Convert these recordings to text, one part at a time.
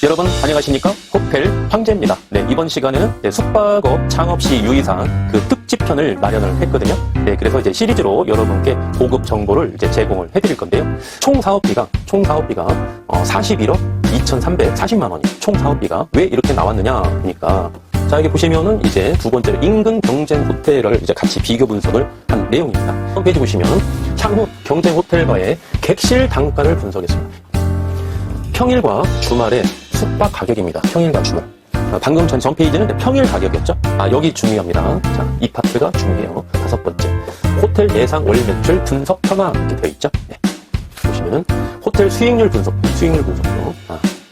여러분 안녕하십니까? 호텔 황제입니다. 네, 이번 시간에는 숙박업 창업시 유의사항 그 특집편을 마련을 했거든요. 네, 그래서 이제 시리즈로 여러분께 고급 정보를 이제 제공을 해드릴 건데요. 총 사업비가 41억 2,340만 원이 총 사업비가 왜 이렇게 나왔느냐 하니까, 자, 여기 보시면은 이제 두 번째로 인근 경쟁 호텔을 이제 같이 비교 분석을 한 내용입니다. 홈페이지 보시면은 향후 경쟁 호텔과의 객실 단가를 분석했습니다. 평일과 주말에 숙박 가격입니다. 평일과 주말. 방금 전 페이지는 평일 가격이었죠. 여기 중요합니다. 자, 이 파트가 중요해요. 다섯 번째, 호텔 예상 월 매출 분석 평화 이렇게 되어 있죠. 네. 보시면은 호텔 수익률 분석도.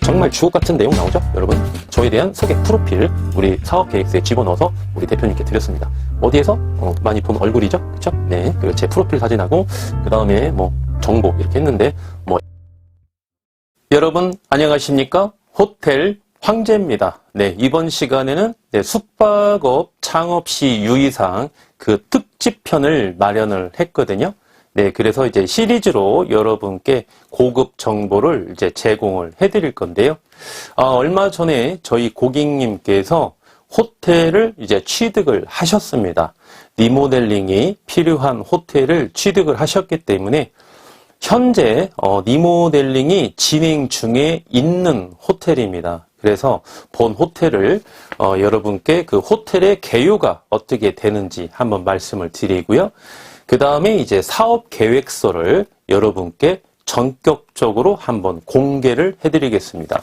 정말 주옥 같은 내용 나오죠, 여러분. 저에 대한 소개 프로필 우리 사업 계획서에 집어넣어서 우리 대표님께 드렸습니다. 어디에서 많이 본 얼굴이죠, 그렇죠? 네, 그리고 제 프로필 사진하고 그 다음에 뭐 정보 이렇게 했는데 뭐. 여러분 안녕하십니까? 호텔 황제입니다. 네, 이번 시간에는 숙박업 창업시 유의사항 그 특집편을 마련을 했거든요. 네, 그래서 이제 시리즈로 여러분께 고급 정보를 이제 제공을 해드릴 건데요. 얼마 전에 저희 고객님께서 호텔을 이제 취득을 하셨습니다. 리모델링이 필요한 호텔을 취득을 하셨기 때문에 현재 리모델링이 진행 중에 있는 호텔입니다. 그래서 본 호텔을 여러분께 그 호텔의 개요가 어떻게 되는지 한번 말씀을 드리고요. 그 다음에 이제 사업 계획서를 여러분께 전격적으로 한번 공개를 해드리겠습니다.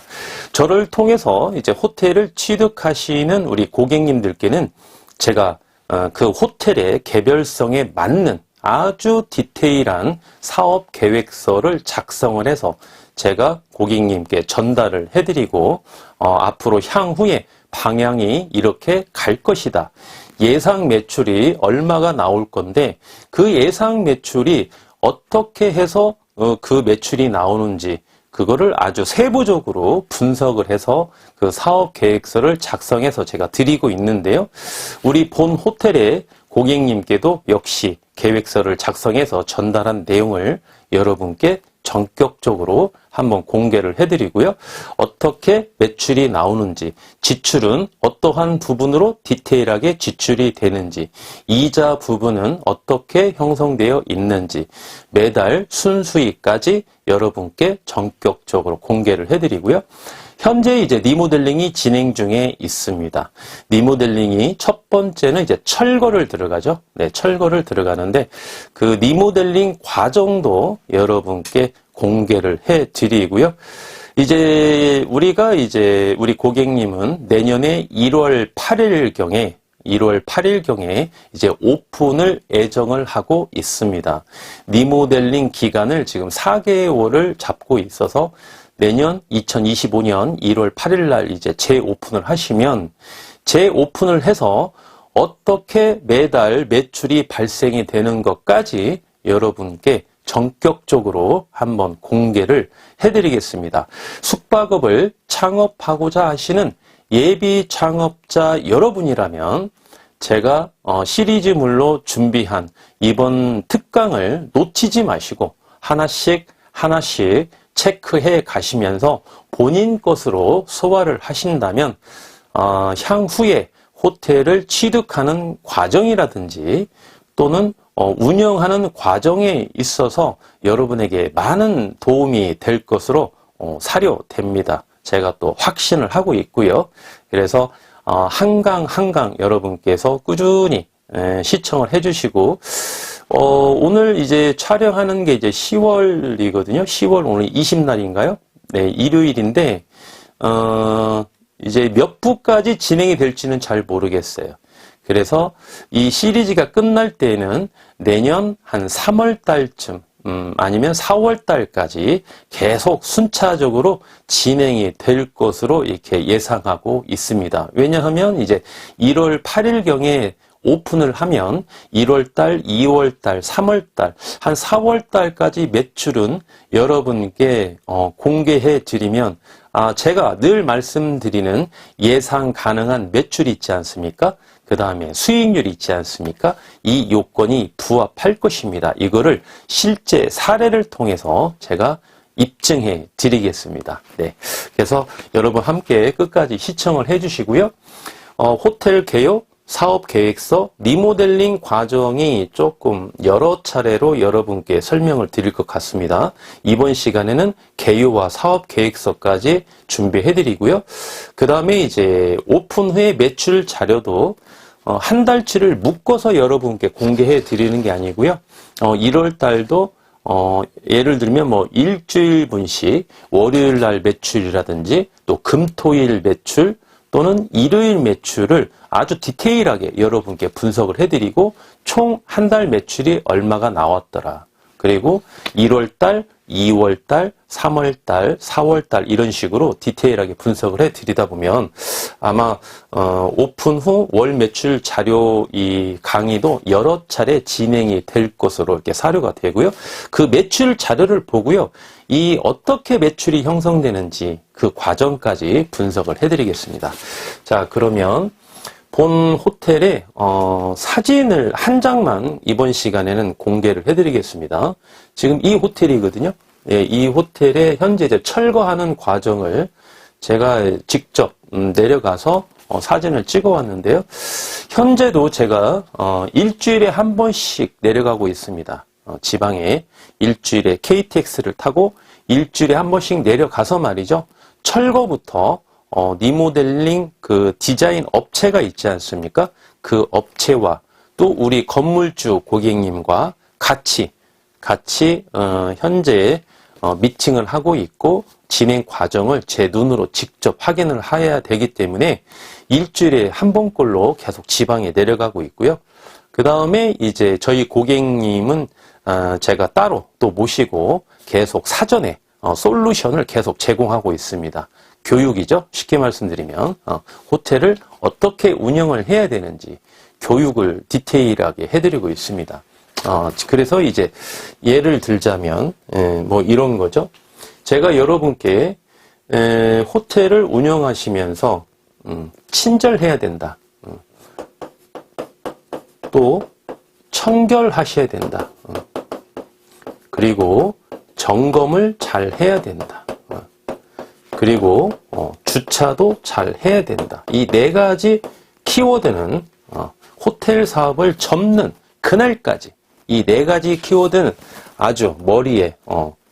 저를 통해서 이제 호텔을 취득하시는 우리 고객님들께는 제가 그 호텔의 개별성에 맞는 아주 디테일한 사업 계획서를 작성을 해서 제가 고객님께 전달을 해드리고 앞으로 향후에 방향이 이렇게 갈 것이다. 예상 매출이 얼마가 나올 건데 그 예상 매출이 어떻게 해서 그 매출이 나오는지 그거를 아주 세부적으로 분석을 해서 그 사업 계획서를 작성해서 제가 드리고 있는데요. 우리 본 호텔의 고객님께도 역시 계획서를 작성해서 전달한 내용을 여러분께 전격적으로 한번 공개를 해드리고요. 어떻게 매출이 나오는지, 지출은 어떠한 부분으로 디테일하게 지출이 되는지, 이자 부분은 어떻게 형성되어 있는지, 매달 순수익까지 여러분께 전격적으로 공개를 해드리고요. 현재 이제 리모델링이 진행 중에 있습니다. 리모델링이 첫 번째는 이제 철거를 들어가죠. 네, 철거를 들어가는데 그 리모델링 과정도 여러분께 공개를 해 드리고요. 이제 우리가 이제 우리 고객님은 내년에 1월 8일경에 이제 오픈을 예정을 하고 있습니다. 리모델링 기간을 지금 4개월을 잡고 있어서 내년 2025년 1월 8일 날 이제 재오픈을 하시면 재오픈을 해서 어떻게 매달 매출이 발생이 되는 것까지 여러분께 전격적으로 한번 공개를 해드리겠습니다. 숙박업을 창업하고자 하시는 예비 창업자 여러분이라면 제가 시리즈물로 준비한 이번 특강을 놓치지 마시고 하나씩 체크해 가시면서 본인 것으로 소화를 하신다면 향후에 호텔을 취득하는 과정이라든지 또는 운영하는 과정에 있어서 여러분에게 많은 도움이 될 것으로 사료됩니다. 제가 또 확신을 하고 있고요. 그래서 한강 여러분께서 꾸준히 시청을 해주시고 오늘 이제 촬영하는 게 이제 10월이거든요. 10월 오늘 20날인가요? 네, 일요일인데 이제 몇 부까지 진행이 될지는 잘 모르겠어요. 그래서 이 시리즈가 끝날 때는 내년 한 3월 달쯤 아니면 4월 달까지 계속 순차적으로 진행이 될 것으로 이렇게 예상하고 있습니다. 왜냐하면 이제 1월 8일경에 오픈을 하면 1월달, 2월달, 3월달, 한 4월달까지 매출은 여러분께 공개해 드리면 제가 늘 말씀드리는 예상 가능한 매출이 있지 않습니까? 그 다음에 수익률이 있지 않습니까? 이 요건이 부합할 것입니다. 이거를 실제 사례를 통해서 제가 입증해 드리겠습니다. 네. 그래서 여러분 함께 끝까지 시청을 해 주시고요. 호텔 개요, 사업 계획서, 리모델링 과정이 조금 여러 차례로 여러분께 설명을 드릴 것 같습니다. 이번 시간에는 개요와 사업 계획서까지 준비해 드리고요. 그 다음에 이제 오픈 후에 매출 자료도 한 달치를 묶어서 여러분께 공개해 드리는 게 아니고요. 1월 달도 예를 들면 뭐 일주일분씩 월요일 날 매출이라든지 또 금토일 매출 또는 일요일 매출을 아주 디테일하게 여러분께 분석을 해드리고 총 한 달 매출이 얼마가 나왔더라. 그리고 1월달, 2월달, 3월달, 4월달 이런 식으로 디테일하게 분석을 해드리다 보면 아마 오픈 후 월 매출 자료 이 강의도 여러 차례 진행이 될 것으로 이렇게 사료가 되고요. 그 매출 자료를 보고요. 이 어떻게 매출이 형성되는지 그 과정까지 분석을 해드리겠습니다. 자, 그러면 본 호텔의 사진을 한 장만 이번 시간에는 공개를 해드리겠습니다. 지금 이 호텔이거든요. 예, 이 호텔의 현재 이제 철거하는 과정을 제가 직접 내려가서 사진을 찍어 왔는데요. 현재도 제가 일주일에 한 번씩 내려가고 있습니다. 지방에 일주일에 KTX를 타고 일주일에 한 번씩 내려가서 말이죠. 철거부터 리모델링 그 디자인 업체가 있지 않습니까? 그 업체와 또 우리 건물주 고객님과 같이 현재 미팅을 하고 있고 진행 과정을 제 눈으로 직접 확인을 해야 되기 때문에 일주일에 한 번꼴로 계속 지방에 내려가고 있고요. 그 다음에 이제 저희 고객님은 제가 따로 또 모시고 계속 사전에 솔루션을 계속 제공하고 있습니다. 교육이죠. 쉽게 말씀드리면 호텔을 어떻게 운영을 해야 되는지 교육을 디테일하게 해드리고 있습니다. 그래서 이제 예를 들자면 뭐 이런 거죠. 제가 여러분께 호텔을 운영하시면서 친절해야 된다. 또 청결하셔야 된다. 그리고 점검을 잘 해야 된다. 그리고 주차도 잘 해야 된다. 이 네 가지 키워드는 호텔 사업을 접는 그날까지 이 네 가지 키워드는 아주 머리에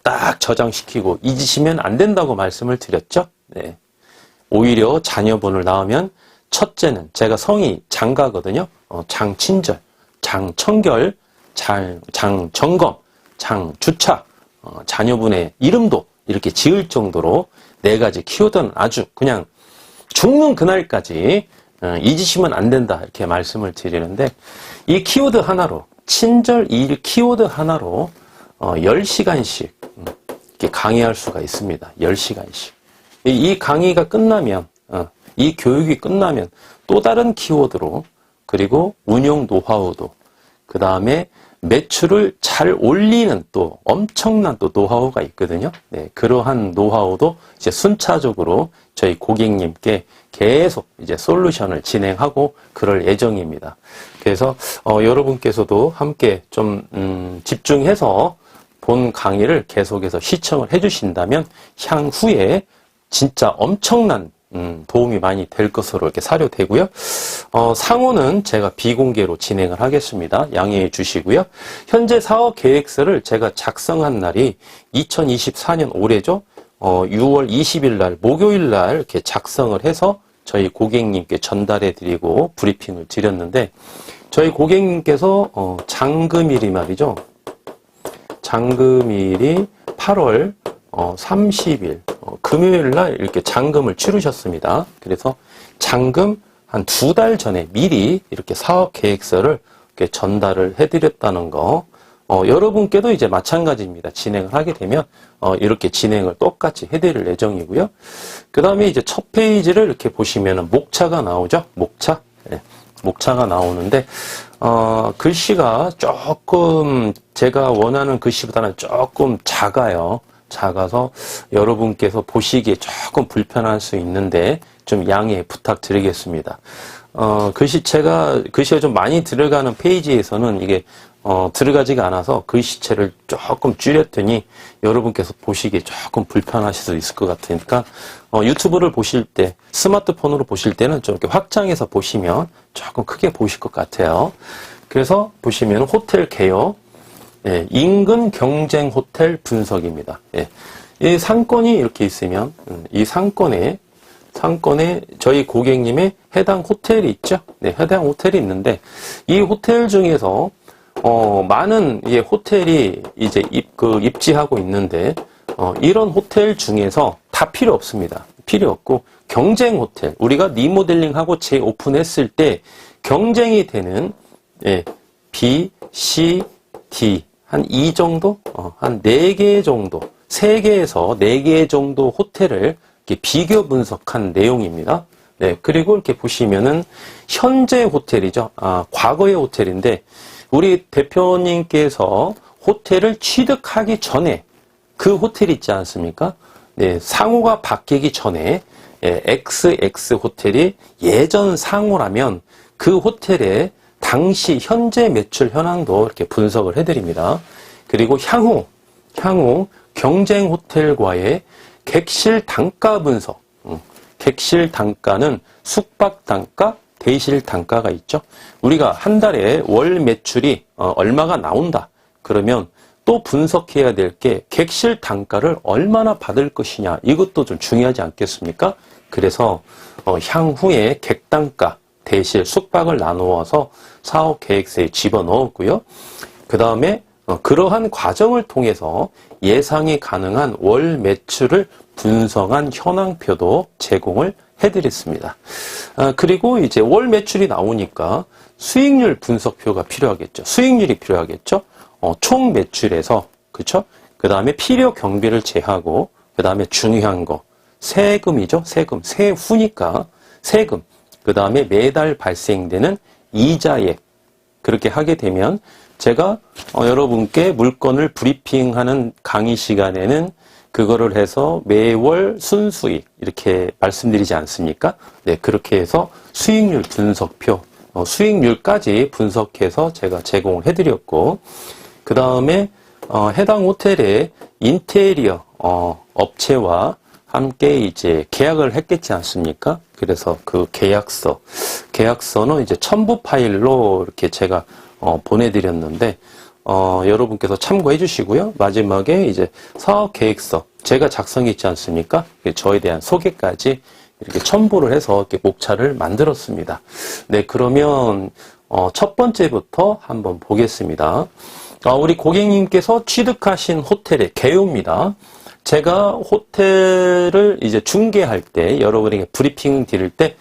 딱 저장시키고 잊으시면 안 된다고 말씀을 드렸죠. 네. 오히려 자녀분을 낳으면 첫째는 제가 성이 장가거든요. 장친절, 장청결, 장점검, 장주차, 자녀분의 이름도 이렇게 지을 정도로 네 가지 키워드는 아주 그냥 죽는 그날까지 잊으시면 안 된다 이렇게 말씀을 드리는데 이 키워드 하나로 친절 이 키워드 하나로 10시간씩 이렇게 강의할 수가 있습니다. 10시간씩. 이 강의가 끝나면 이 교육이 끝나면 또 다른 키워드로 그리고 운영 노하우도 그 다음에 매출을 잘 올리는 또 엄청난 또 노하우가 있거든요. 네, 그러한 노하우도 이제 순차적으로 저희 고객님께 계속 이제 솔루션을 진행하고 그럴 예정입니다. 그래서 여러분께서도 함께 좀 집중해서 본 강의를 계속해서 시청을 해주신다면 향후에 진짜 엄청난 도움이 많이 될 것으로 이렇게 사료되고요. 상호는 제가 비공개로 진행을 하겠습니다. 양해해 주시고요. 현재 사업 계획서를 제가 작성한 날이 2024년 올해죠. 6월 20일 날 목요일 날 이렇게 작성을 해서 저희 고객님께 전달해 드리고 브리핑을 드렸는데 저희 고객님께서 잔금일이 말이죠. 잔금일이 8월 30일 금요일 날 이렇게 잔금을 치르셨습니다. 그래서 잔금 한 2달 전에 미리 이렇게 사업 계획서를 이렇게 전달을 해드렸다는 거. 여러분께도 이제 마찬가지입니다. 진행을 하게 되면 이렇게 진행을 똑같이 해드릴 예정이고요. 그 다음에 이제 첫 페이지를 이렇게 보시면은 목차가 나오죠. 목차. 네. 목차가 나오는데 글씨가 조금 제가 원하는 글씨보다는 조금 작아요. 작아서 여러분께서 보시기에 조금 불편할 수 있는데 좀 양해 부탁드리겠습니다. 글씨가 좀 많이 들어가는 페이지에서는 이게 들어가지가 않아서 글씨체를 조금 줄였더니 여러분께서 보시기에 조금 불편하실 수 있을 것 같으니까 유튜브를 보실 때, 스마트폰으로 보실 때는 좀 이렇게 확장해서 보시면 조금 크게 보실 것 같아요. 그래서 보시면 호텔 개요. 예, 인근 경쟁 호텔 분석입니다. 예, 이 상권이 이렇게 있으면 이 상권에 저희 고객님의 해당 호텔이 있죠. 네, 해당 호텔이 있는데 이 호텔 중에서 많은 호텔이 이제 입지하고 있는데 이런 호텔 중에서 다 필요 없습니다. 필요 없고 경쟁 호텔, 우리가 리모델링하고 재오픈했을 때 경쟁이 되는 B, C, D 한 이 정도, 한 4개 정도, 3개에서 4개 정도 호텔을 이렇게 비교 분석한 내용입니다. 네, 그리고 이렇게 보시면은 현재 호텔이죠. 과거의 호텔인데 우리 대표님께서 호텔을 취득하기 전에 그 호텔 있지 않습니까? 네, 상호가 바뀌기 전에 XX 호텔이 예전 상호라면 그 호텔의 당시 현재 매출 현황도 이렇게 분석을 해드립니다. 그리고 향후 경쟁 호텔과의 객실 단가 분석. 객실 단가는 숙박 단가, 대실 단가가 있죠. 우리가 한 달에 월 매출이 얼마가 나온다. 그러면 또 분석해야 될 게 객실 단가를 얼마나 받을 것이냐. 이것도 좀 중요하지 않겠습니까? 그래서 향후에 객단가, 대실, 숙박을 나누어서 사업 계획서에 집어넣었고요. 그 다음에 그러한 과정을 통해서 예상이 가능한 월 매출을 분석한 현황표도 제공을 해드렸습니다. 그리고 이제 월 매출이 나오니까 수익률 분석표가 필요하겠죠. 수익률이 필요하겠죠. 총 매출에서, 그쵸? 그 다음에 필요 경비를 제하고, 그 다음에 중요한 거, 세금이죠. 세후니까 세금. 그 다음에 매달 발생되는 이자액. 그렇게 하게 되면 제가 여러분께 물건을 브리핑하는 강의 시간에는 그거를 해서 매월 순수익 이렇게 말씀드리지 않습니까? 네, 그렇게 해서 수익률 분석표, 수익률까지 분석해서 제가 제공을 해드렸고, 그 다음에 해당 호텔의 인테리어 업체와 함께 이제 계약을 했겠지 않습니까? 그래서 그 계약서는 이제 첨부 파일로 이렇게 제가 보내드렸는데 여러분께서 참고해 주시고요. 마지막에 이제 사업 계획서 제가 작성했지 않습니까? 저에 대한 소개까지 이렇게 첨부를 해서 이렇게 목차를 만들었습니다. 네, 그러면 첫 번째부터 한번 보겠습니다. 우리 고객님께서 취득하신 호텔의 개요입니다. 제가 호텔을 이제 중개할 때 여러분에게 브리핑 드릴 때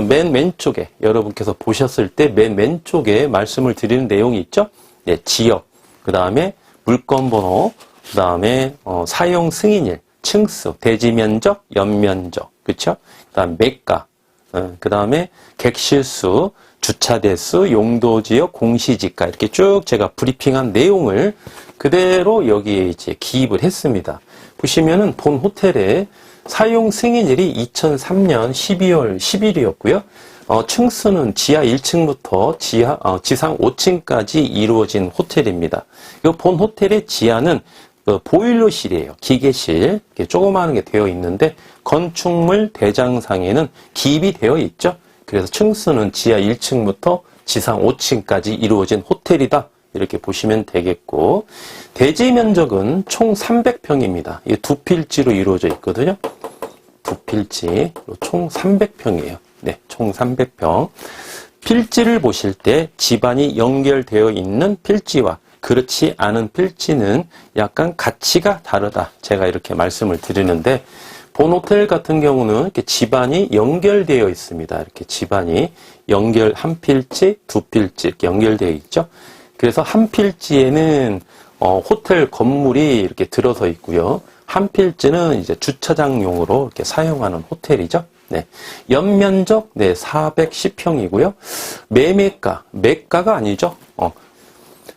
맨 왼쪽에 여러분께서 보셨을 때 맨 왼쪽에 말씀을 드리는 내용이 있죠. 네, 지역, 그 다음에 물건 번호, 그 다음에 사용 승인일, 층수, 대지 면적, 연면적, 그렇죠? 그 다음 매가, 그 다음에 객실수, 주차 대수, 용도 지역, 공시지가 이렇게 쭉 제가 브리핑한 내용을 그대로 여기에 이제 기입을 했습니다. 보시면은 본 호텔의 사용 승인일이 2003년 12월 10일이었고요. 층수는 지하 1층부터 지상 5층까지 이루어진 호텔입니다. 이 본 호텔의 지하는 보일러실이에요. 기계실. 이렇게 조그마한 게 되어 있는데 건축물 대장상에는 기입이 되어 있죠. 그래서 층수는 지하 1층부터 지상 5층까지 이루어진 호텔이다. 이렇게 보시면 되겠고, 대지 면적은 총 300평입니다. 이게 두 필지로 이루어져 있거든요. 두 필지, 총 300평이에요. 네, 총 300평. 필지를 보실 때 집안이 연결되어 있는 필지와 그렇지 않은 필지는 약간 가치가 다르다. 제가 이렇게 말씀을 드리는데, 본 호텔 같은 경우는 이렇게 집안이 연결되어 있습니다. 이렇게 집안이 한 필지, 두 필지 이렇게 연결되어 있죠. 그래서 한 필지에는 호텔 건물이 이렇게 들어서 있고요. 한 필지는 이제 주차장용으로 이렇게 사용하는 호텔이죠. 네. 연면적 410평이고요. 매가가 아니죠.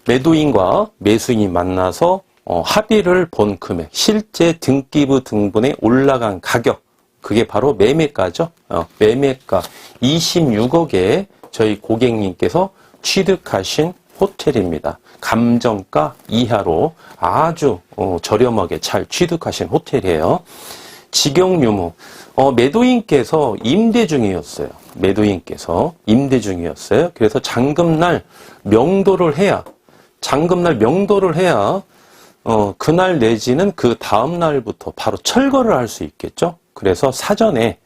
매도인과 매수인이 만나서 합의를 본 금액, 실제 등기부 등본에 올라간 가격, 그게 바로 매매가죠. 매매가 26억에 저희 고객님께서 취득하신 호텔입니다. 감정가 이하로 아주 저렴하게 잘 취득하신 호텔이에요. 직영유무, 매도인께서 임대 중이었어요. 매도인께서 임대 중이었어요. 그래서 잔금날 명도를 해야 그날 내지는 그 다음 날부터 바로 철거를 할 수 있겠죠. 그래서 사전에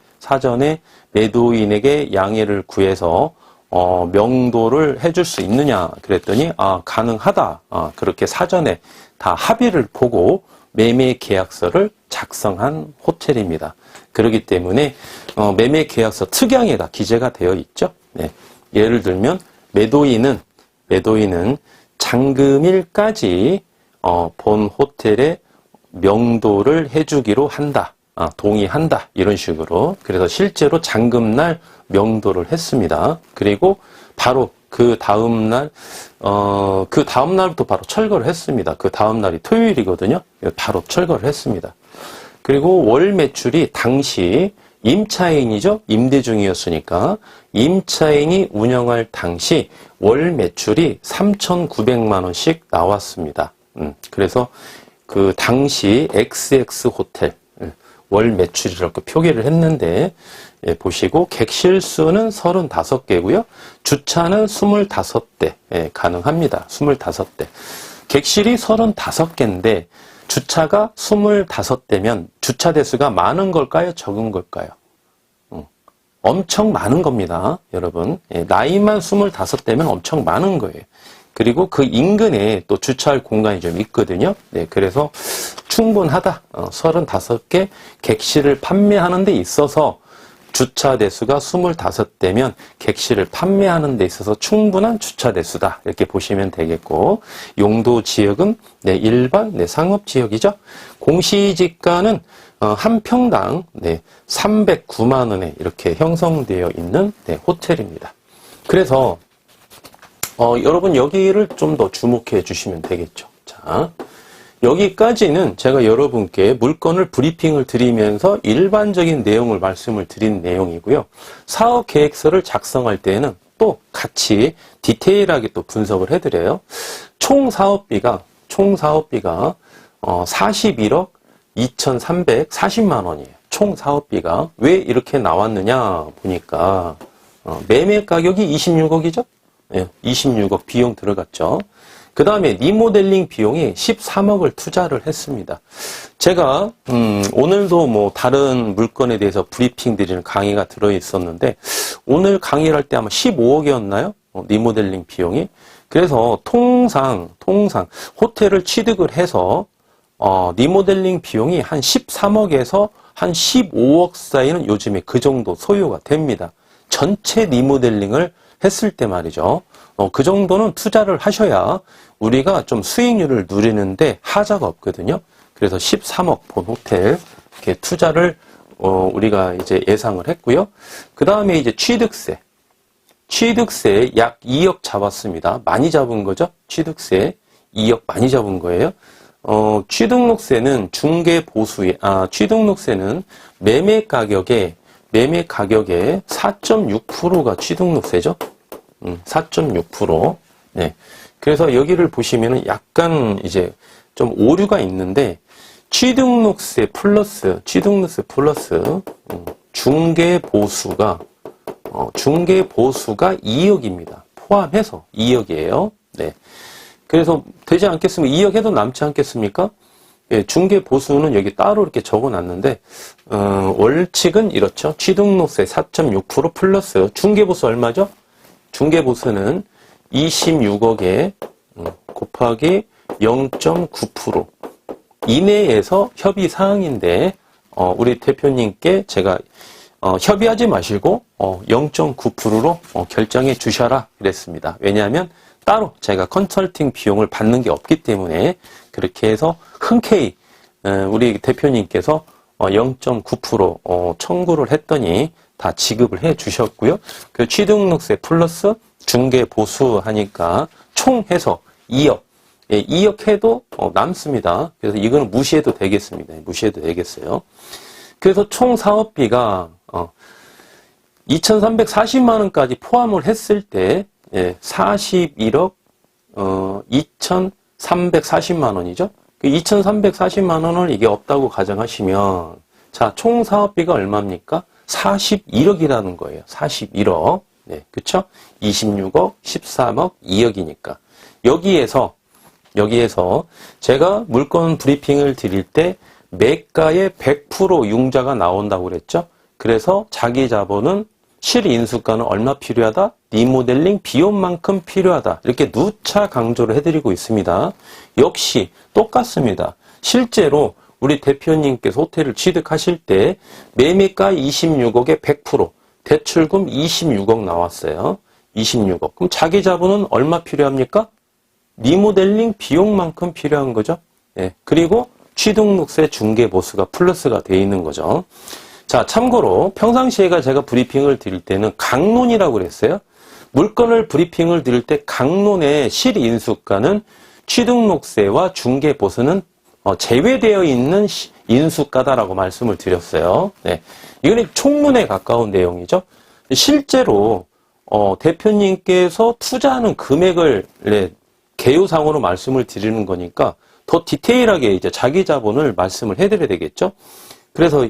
매도인에게 양해를 구해서 명도를 해줄 수 있느냐 그랬더니 가능하다. 그렇게 사전에 다 합의를 보고 매매 계약서를 작성한 호텔입니다. 그렇기 때문에 매매 계약서 특양에다 기재가 되어 있죠. 네. 예를 들면 매도인은 잔금일까지 본 호텔에 명도를 해주기로 한다. 동의한다. 이런 식으로. 그래서 실제로 잔금날 명도를 했습니다. 그리고 바로 그 다음날부터 바로 철거를 했습니다. 그 다음날이 토요일이거든요. 바로 철거를 했습니다. 그리고 월 매출이 당시 임차인이죠. 임대 중이었으니까 임차인이 운영할 당시 월 매출이 3,900만 원씩 나왔습니다. 그래서 그 당시 XX 호텔 월 매출이라고 표기를 했는데 보시고 객실 수는 35개고요. 주차는 25대 가능합니다. 25대. 객실이 35개인데 주차가 25대면 주차 대수가 많은 걸까요? 적은 걸까요? 엄청 많은 겁니다. 여러분. 나이만 25대면 엄청 많은 거예요. 그리고 그 인근에 또 주차할 공간이 좀 있거든요. 네, 그래서 충분하다. 35개 객실을 판매하는 데 있어서 주차 대수가 25대면 객실을 판매하는 데 있어서 충분한 주차 대수다. 이렇게 보시면 되겠고, 용도 지역은 일반 상업 지역이죠. 공시지가는 한 평당 309만 원에 이렇게 형성되어 있는 호텔입니다. 그래서 여러분 여기를 좀 더 주목해 주시면 되겠죠. 자, 여기까지는 제가 여러분께 물건을 브리핑을 드리면서 일반적인 내용을 말씀을 드린 내용이고요. 사업 계획서를 작성할 때는 또 같이 디테일하게 또 분석을 해드려요. 총 사업비가 41억 2,340만 원이에요. 총 사업비가 왜 이렇게 나왔느냐 보니까 매매 가격이 26억이죠. 26억 비용 들어갔죠. 그 다음에 리모델링 비용이 13억을 투자를 했습니다. 제가 오늘도 뭐 다른 물건에 대해서 브리핑 드리는 강의가 들어있었는데 오늘 강의를 할 때 아마 15억이었나요? 리모델링 비용이. 그래서 통상 호텔을 취득을 해서 리모델링 비용이 한 13억에서 한 15억 사이는 요즘에 그 정도 소요가 됩니다. 전체 리모델링을 했을 때 말이죠. 그 정도는 투자를 하셔야 우리가 좀 수익률을 누리는데 하자가 없거든요. 그래서 13억 본 호텔 이렇게 투자를 우리가 이제 예상을 했고요. 그 다음에 이제 취득세 약 2억 잡았습니다. 많이 잡은 거죠. 취득세 2억 많이 잡은 거예요. 취등록세는 취등록세는 매매 가격에 4.6%가 취등록세죠. 4.6%. 네. 그래서 여기를 보시면은 약간 이제 좀 오류가 있는데 취등록세 플러스 중개보수가 2억입니다. 포함해서 2억이에요. 네. 그래서 되지 않겠습니까? 2억 해도 남지 않겠습니까? 예, 중개보수는 여기 따로 이렇게 적어놨는데 월칙은 이렇죠. 취등록세 4.6% 플러스 중개보수 얼마죠? 중개보수는 26억에 곱하기 0.9% 이내에서 협의 사항인데 우리 대표님께 제가 협의하지 마시고 0.9%로 결정해 주셔라 그랬습니다. 왜냐하면 따로 제가 컨설팅 비용을 받는 게 없기 때문에 그렇게 해서 흔쾌히 우리 대표님께서 0.9% 청구를 했더니 다 지급을 해 주셨고요. 그 취등록세 플러스 중개 보수 하니까 총 해서 2억. 예, 2억 해도 남습니다. 그래서 이거는 무시해도 되겠습니다. 무시해도 되겠어요. 그래서 총 사업비가 2,340만 원까지 포함을 했을 때 41억 2,340만 원이죠. 그 2,340만 원을 이게 없다고 가정하시면, 자, 총 사업비가 얼마입니까? 41억이라는 거예요. 41억. 네, 그쵸? 26억, 13억, 2억이니까. 여기에서 제가 물건 브리핑을 드릴 때 매가의 100% 융자가 나온다고 그랬죠? 그래서 자기 자본은 실인수가는 얼마 필요하다? 리모델링 비용만큼 필요하다. 이렇게 누차 강조를 해드리고 있습니다. 역시 똑같습니다. 실제로 우리 대표님께서 호텔을 취득하실 때 매매가 26억에 100%, 대출금 26억 나왔어요. 26억. 그럼 자기 자본은 얼마 필요합니까? 리모델링 비용만큼 필요한 거죠. 예. 그리고 취등록세 중개보수가 플러스가 되어 있는 거죠. 자, 참고로 평상시에 제가 브리핑을 드릴 때는 강론이라고 그랬어요. 물건을 브리핑을 드릴 때 강론의 실인수가는 취등록세와 중개보수는 제외되어 있는 인수가다라고 말씀을 드렸어요. 네. 이거는 총론에 가까운 내용이죠. 실제로 대표님께서 투자하는 금액을 개요상으로 말씀을 드리는 거니까 더 디테일하게 이제 자기 자본을 말씀을 해드려야 되겠죠. 그래서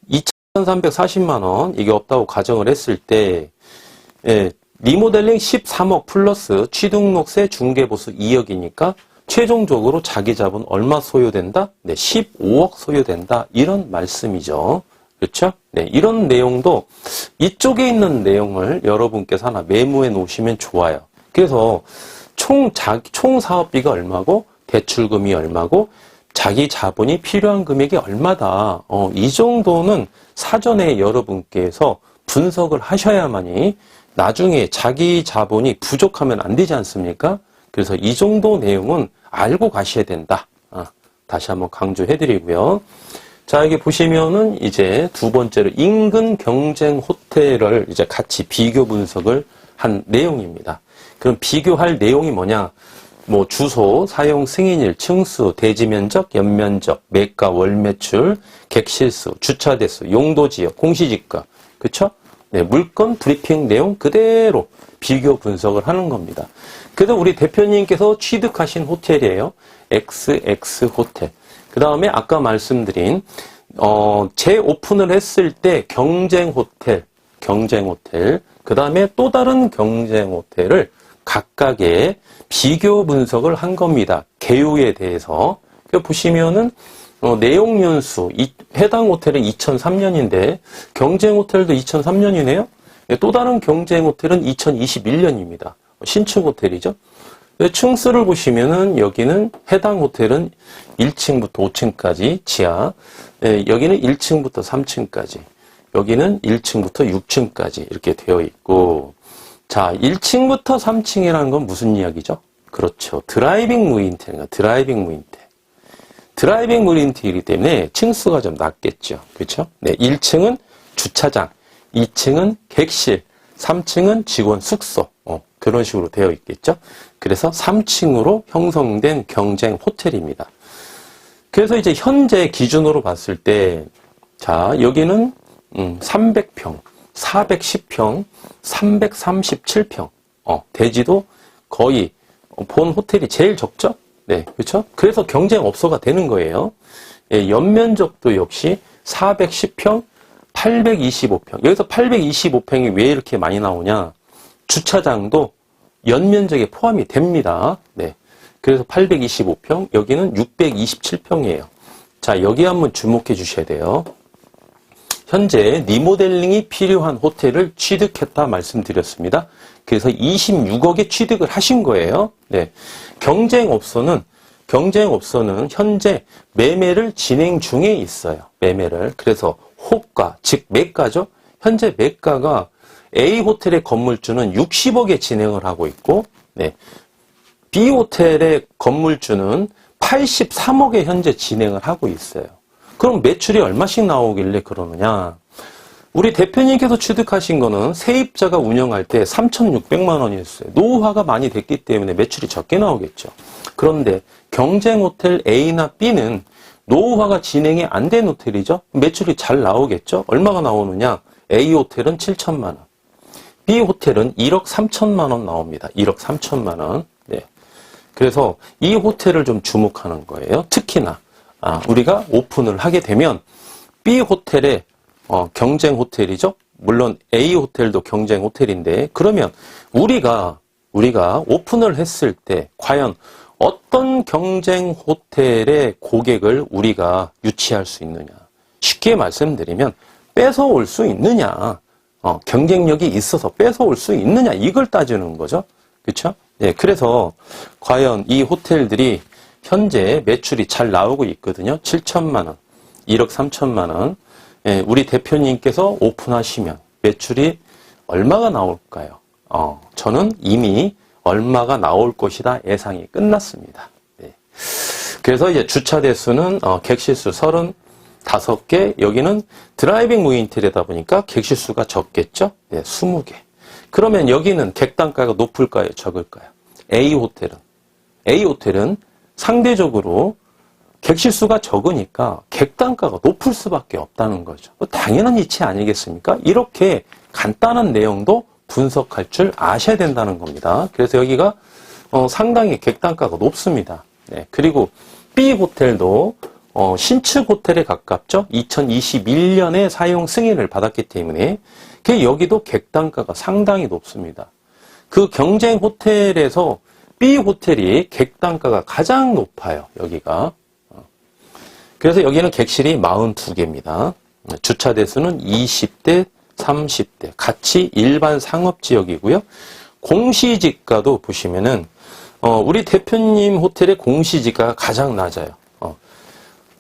2,340만 원 이게 없다고 가정을 했을 때 리모델링 13억 플러스 취등록세 중개보수 2억이니까 최종적으로 자기 자본 얼마 소요된다? 네, 15억 소요된다. 이런 말씀이죠. 그렇죠? 네, 이런 내용도 이쪽에 있는 내용을 여러분께서 하나 메모해 놓으시면 좋아요. 그래서 총 사업비가 얼마고 대출금이 얼마고 자기 자본이 필요한 금액이 얼마다. 이 정도는 사전에 여러분께서 분석을 하셔야만이 나중에 자기 자본이 부족하면 안 되지 않습니까? 그래서 이 정도 내용은 알고 가셔야 된다. 다시 한번 강조해드리고요. 자, 여기 보시면은 이제 두 번째로 인근 경쟁 호텔을 이제 같이 비교 분석을 한 내용입니다. 그럼 비교할 내용이 뭐냐? 뭐 주소, 사용 승인일, 층수, 대지 면적, 연면적, 매가, 월 매출, 객실수, 주차 대수, 용도 지역, 공시지가. 그쵸? 네, 물건 브리핑 내용 그대로 비교 분석을 하는 겁니다. 그래서 우리 대표님께서 취득하신 호텔이에요. XX 호텔. 그 다음에 아까 말씀드린 재오픈을 했을 때 경쟁 호텔. 그 다음에 또 다른 경쟁 호텔을 각각의 비교 분석을 한 겁니다. 개요에 대해서. 보시면은 내용 연수, 해당 호텔은 2003년인데 경쟁 호텔도 2003년이네요. 또 다른 경쟁 호텔은 2021년입니다. 신축 호텔이죠. 층수를 보시면은 여기는 해당 호텔은 1층부터 5층까지 지하, 여기는 1층부터 3층까지, 여기는 1층부터 6층까지 이렇게 되어 있고, 자, 1층부터 3층이라는 건 무슨 이야기죠? 그렇죠. 드라이빙 무인텔인가? 드라이빙 무인텔이기 때문에 층수가 좀 낮겠죠. 그렇죠? 네, 1층은 주차장, 2층은 객실, 3층은 직원 숙소. 그런 식으로 되어 있겠죠. 그래서 3층으로 형성된 경쟁 호텔입니다. 그래서 이제 현재 기준으로 봤을 때, 자, 여기는 300평, 410평, 337평. 대지도 거의 본 호텔이 제일 적죠? 네, 그렇죠? 그래서 경쟁업소가 되는 거예요. 예, 연면적도 역시 410평, 825평. 여기서 825평이 왜 이렇게 많이 나오냐? 주차장도 연면적에 포함이 됩니다. 네. 그래서 825평, 여기는 627평이에요. 자, 여기 한번 주목해 주셔야 돼요. 현재 리모델링이 필요한 호텔을 취득했다 말씀드렸습니다. 그래서 26억에 취득을 하신 거예요. 네. 경쟁업소는 현재 매매를 진행 중에 있어요. 매매를. 그래서 호가, 즉 매가죠. 현재 매가가 A 호텔의 건물주는 60억에 진행을 하고 있고, 네. B 호텔의 건물주는 83억에 현재 진행을 하고 있어요. 그럼 매출이 얼마씩 나오길래 그러느냐? 우리 대표님께서 취득하신 거는 세입자가 운영할 때 3,600만 원이었어요. 노후화가 많이 됐기 때문에 매출이 적게 나오겠죠. 그런데 경쟁 호텔 A나 B는 노후화가 진행이 안 된 호텔이죠. 매출이 잘 나오겠죠. 얼마가 나오느냐? A 호텔은 7천만 원. B 호텔은 1억 3천만 원 나옵니다. 1억 3천만 원. 네. 그래서 이 호텔을 좀 주목하는 거예요. 특히나 우리가 오픈을 하게 되면 B 호텔의 경쟁 호텔이죠. 물론 A 호텔도 경쟁 호텔인데 그러면 우리가 오픈을 했을 때 과연 어떤 경쟁 호텔의 고객을 우리가 유치할 수 있느냐. 쉽게 말씀드리면 뺏어올 수 있느냐. 경쟁력이 있어서 뺏어올 수 있느냐. 이걸 따지는 거죠. 그렇죠? 예, 그래서 과연 이 호텔들이 현재 매출이 잘 나오고 있거든요. 7천만 원, 1억 3천만 원. 예, 우리 대표님께서 오픈하시면 매출이 얼마가 나올까요? 저는 이미 얼마가 나올 것이다 예상이 끝났습니다. 예. 그래서 이제 주차 대수는 객실수 35개, 여기는 드라이빙 무인텔이다 보니까 객실수가 적겠죠? 예, 20개. 그러면 여기는 객단가가 높을까요? 적을까요? A 호텔은 상대적으로 객실수가 적으니까 객단가가 높을 수밖에 없다는 거죠. 당연한 이치 아니겠습니까? 이렇게 간단한 내용도 분석할 줄 아셔야 된다는 겁니다. 그래서 여기가 상당히 객단가가 높습니다. 네, 그리고 B 호텔도 신축 호텔에 가깝죠. 2021년에 사용 승인을 받았기 때문에 여기도 객단가가 상당히 높습니다. 그 경쟁 호텔에서 B 호텔이 객단가가 가장 높아요. 여기가. 그래서 여기는 객실이 42개입니다. 주차 대수는 20대, 30대. 같이 일반 상업지역이고요. 공시지가도 보시면은 우리 대표님 호텔의 공시지가가 가장 낮아요.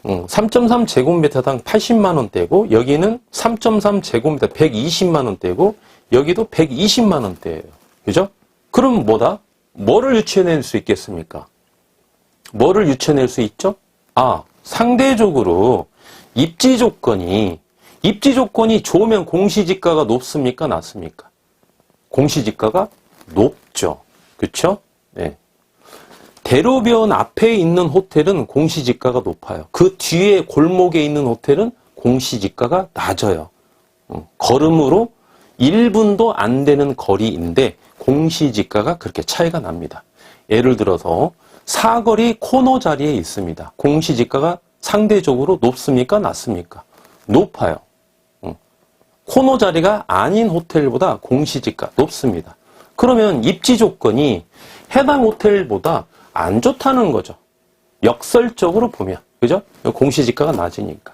3.3 제곱미터당 80만 원대고 여기는 3.3 제곱미터 120만 원대고 여기도 120만 원대예요. 그죠? 그럼 뭐를 유추해낼 수 있겠습니까? 뭐를 유추해낼 수 있죠? 상대적으로 입지 조건이 좋으면 공시지가가 높습니까? 낮습니까? 공시지가가 높죠. 그렇죠? 네. 대로변 앞에 있는 호텔은 공시지가가 높아요. 그 뒤에 골목에 있는 호텔은 공시지가가 낮아요. 걸음으로 1분도 안 되는 거리인데 공시지가가 그렇게 차이가 납니다. 예를 들어서 사거리 코너 자리에 있습니다. 공시지가가 상대적으로 높습니까? 낮습니까? 높아요. 코너 자리가 아닌 호텔보다 공시지가 높습니다. 그러면 입지 조건이 해당 호텔보다 안 좋다는 거죠. 역설적으로 보면. 그죠? 공시지가가 낮으니까.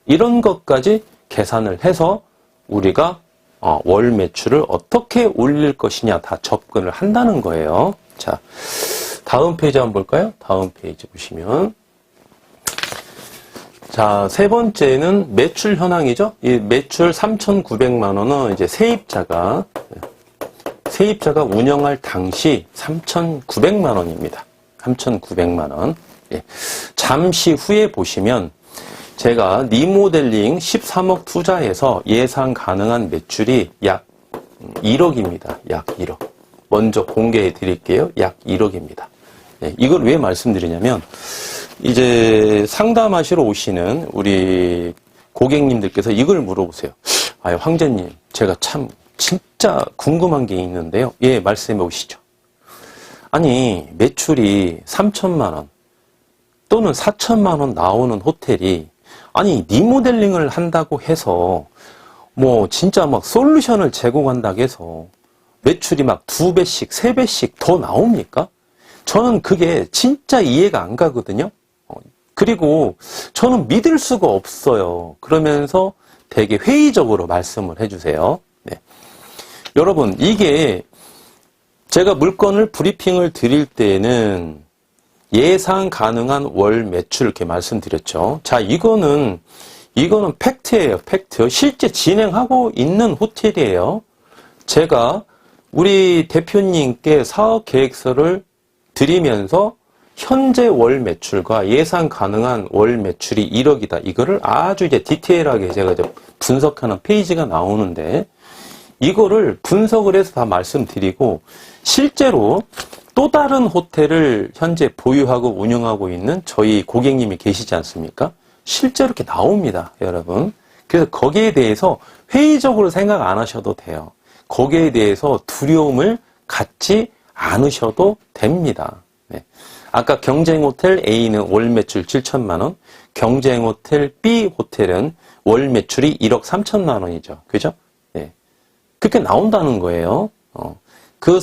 이런 것까지 계산을 해서 우리가 월 매출을 어떻게 올릴 것이냐 다 접근을 한다는 거예요. 자, 다음 페이지 한번 볼까요? 다음 페이지 보시면. 자, 세 번째는 매출 현황이죠. 이 매출 3,900만 원은 이제 세입자가 운영할 당시 3,900만 원입니다. 3,900만 원. 예. 잠시 후에 보시면 제가 리모델링 13억 투자해서 예상 가능한 매출이 약 1억입니다. 약 1억. 먼저 공개해 드릴게요. 약 1억입니다. 예. 이걸 왜 말씀드리냐면 이제 상담하시러 오시는 우리 고객님들께서 이걸 물어보세요. 황제님, 제가 참 진짜 궁금한 게 있는데요. 예, 말씀해 보시죠. 아니, 매출이 3천만 원 또는 4천만 원 나오는 호텔이 리모델링을 한다고 해서 진짜 솔루션을 제공한다고 해서 매출이 2배씩, 3배씩 더 나옵니까? 저는 그게 진짜 이해가 안 가거든요. 그리고 저는 믿을 수가 없어요. 그러면서 되게 회의적으로 말씀을 해주세요. 네. 여러분, 이게 제가 물건을 브리핑을 드릴 때에는 예상 가능한 월 매출 이렇게 말씀드렸죠. 자, 이거는 팩트예요. 팩트. 실제 진행하고 있는 호텔이에요. 제가 우리 대표님께 사업 계획서를 드리면서 현재 월 매출과 예상 가능한 월 매출이 1억이다. 이거를 아주 이제 디테일하게 제가 이제 분석하는 페이지가 나오는데 이거를 분석을 해서 다 말씀드리고 실제로 또 다른 호텔을 현재 보유하고 운영하고 있는 저희 고객님이 계시지 않습니까? 실제로 이렇게 나옵니다, 여러분. 그래서 거기에 대해서 회의적으로 생각 안 하셔도 돼요. 거기에 대해서 두려움을 갖지 않으셔도 됩니다. 네. 아까 경쟁호텔 A는 월 매출 7천만 원, 경쟁호텔 B 호텔은 월 매출이 1억 3천만 원이죠. 그죠? 네. 그렇게 나온다는 거예요. 그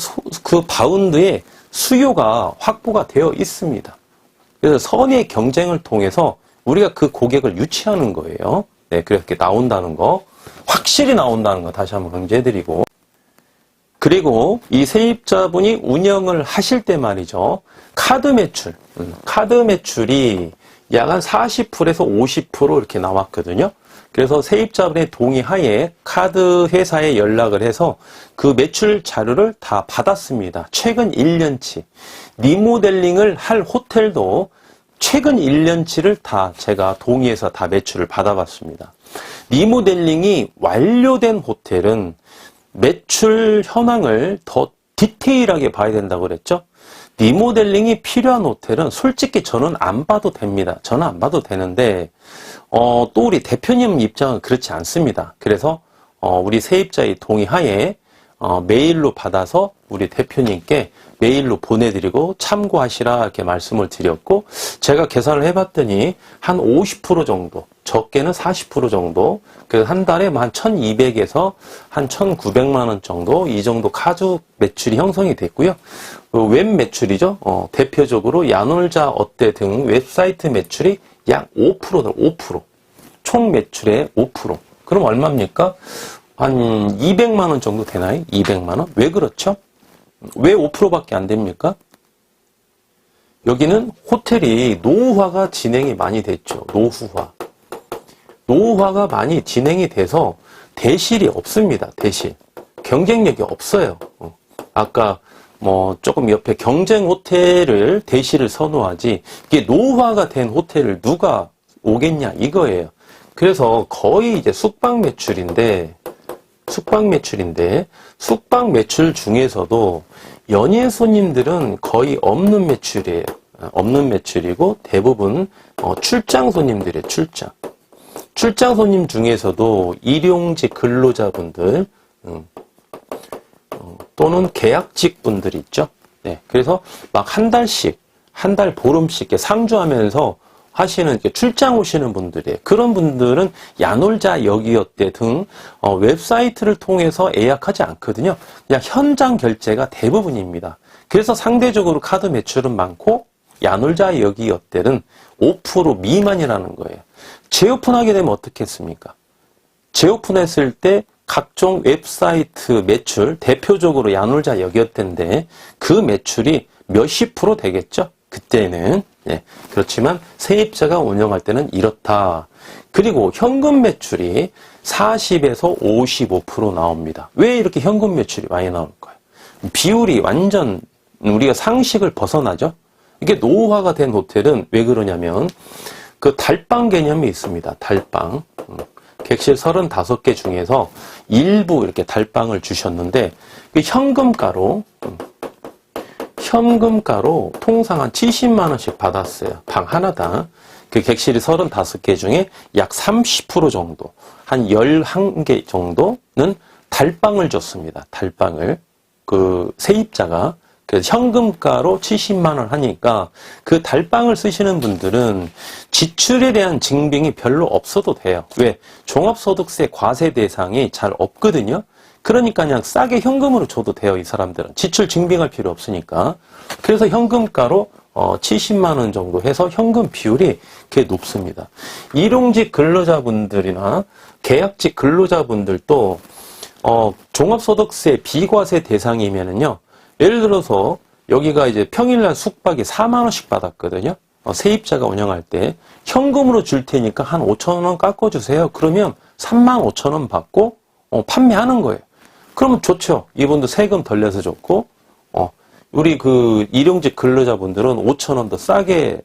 바운드에 수요가 확보가 되어 있습니다. 그래서 선의 경쟁을 통해서 우리가 그 고객을 유치하는 거예요. 네, 그렇게 나온다는 거. 확실히 나온다는 거 다시 한번 강조해드리고. 그리고 이 세입자분이 운영을 하실 때 말이죠. 카드 매출이 약 한 40%에서 50% 이렇게 나왔거든요. 그래서 세입자분의 동의하에 카드 회사에 연락을 해서 그 매출 자료를 다 받았습니다. 최근 1년치. 리모델링을 할 호텔도 최근 1년치를 다 제가 동의해서 다 매출을 받아봤습니다. 리모델링이 완료된 호텔은 매출 현황을 더 디테일하게 봐야 된다고 그랬죠? 리모델링이 필요한 호텔은 솔직히 저는 안 봐도 됩니다. 저는 안 봐도 되는데 또 우리 대표님 입장은 그렇지 않습니다. 그래서 우리 세입자의 동의하에 메일로 받아서 우리 대표님께 메일로 보내드리고 참고하시라 이렇게 말씀을 드렸고, 제가 계산을 해봤더니 한 50% 정도, 적게는 40% 정도, 그래서 한 달에 한 1200에서 한 1900만 원 정도, 이 정도 카드 매출이 형성이 됐고요. 웹 매출이죠. 대표적으로 야놀자 어때 등 웹사이트 매출이 약 5%다, 5%. 총 매출의 5%. 그럼 얼마입니까? 한 200만 원 정도 되나요? 200만 원? 왜 그렇죠? 왜 5%밖에 안 됩니까? 여기는 호텔이 노후화가 진행이 많이 됐죠. 노후화가 많이 진행이 돼서 대실이 없습니다. 대실. 경쟁력이 없어요. 아까 조금 옆에 경쟁 호텔을 대실을 선호하지, 이게 노후화가 된 호텔을 누가 오겠냐 이거예요. 그래서 거의 이제 숙박 매출인데 숙박 매출 중에서도 연예 손님들은 거의 없는 매출이에요. 없는 매출이고 대부분 출장 손님들이에요. 출장 손님 중에서도 일용직 근로자분들 또는 계약직 분들이 있죠. 네, 그래서 막 한 달 보름씩 상주하면서 하시는 출장 오시는 분들이에요. 그런 분들은 야놀자 여기어때 등 웹사이트를 통해서 예약하지 않거든요. 그냥 현장 결제가 대부분입니다. 그래서 상대적으로 카드 매출은 많고 야놀자 여기어때는 5% 미만이라는 거예요. 재오픈하게 되면 어떻겠습니까? 재오픈했을 때 각종 웹사이트 매출, 대표적으로 야놀자 여기어때인데 그 매출이 몇십 프로 되겠죠? 그때는. 네, 그렇지만 세입자가 운영할 때는 이렇다. 그리고 현금 매출이 40에서 55% 나옵니다. 왜 이렇게 현금 매출이 많이 나올까요? 비율이 완전 우리가 상식을 벗어나죠. 이게 노후화가 된 호텔은 왜 그러냐면 그 달방 개념이 있습니다. 달방. 객실 35개 중에서 일부 이렇게 달방을 주셨는데 현금가로 통상 한 70만 원씩 받았어요. 방 하나당. 그 객실이 35개 중에 약 30% 정도, 한 11개 정도는 달방을 줬습니다. 달방을. 그 세입자가. 그래서 현금가로 70만 원 하니까 그 달방을 쓰시는 분들은 지출에 대한 증빙이 별로 없어도 돼요. 왜? 종합소득세 과세 대상이 잘 없거든요. 그러니까 그냥 싸게 현금으로 줘도 돼요. 이 사람들은. 지출 증빙할 필요 없으니까. 그래서 현금가로 70만 원 정도 해서 현금 비율이 꽤 높습니다. 일용직 근로자분들이나 계약직 근로자분들도 종합소득세 비과세 대상이면은요. 예를 들어서 여기가 이제 평일날 숙박이 4만 원씩 받았거든요. 세입자가 운영할 때 현금으로 줄 테니까 한 5천 원 깎아주세요. 그러면 3만 5천 원 받고 판매하는 거예요. 그러면 좋죠. 이분도 세금 덜 내서 좋고, 우리 그 일용직 근로자분들은 5천 원 더 싸게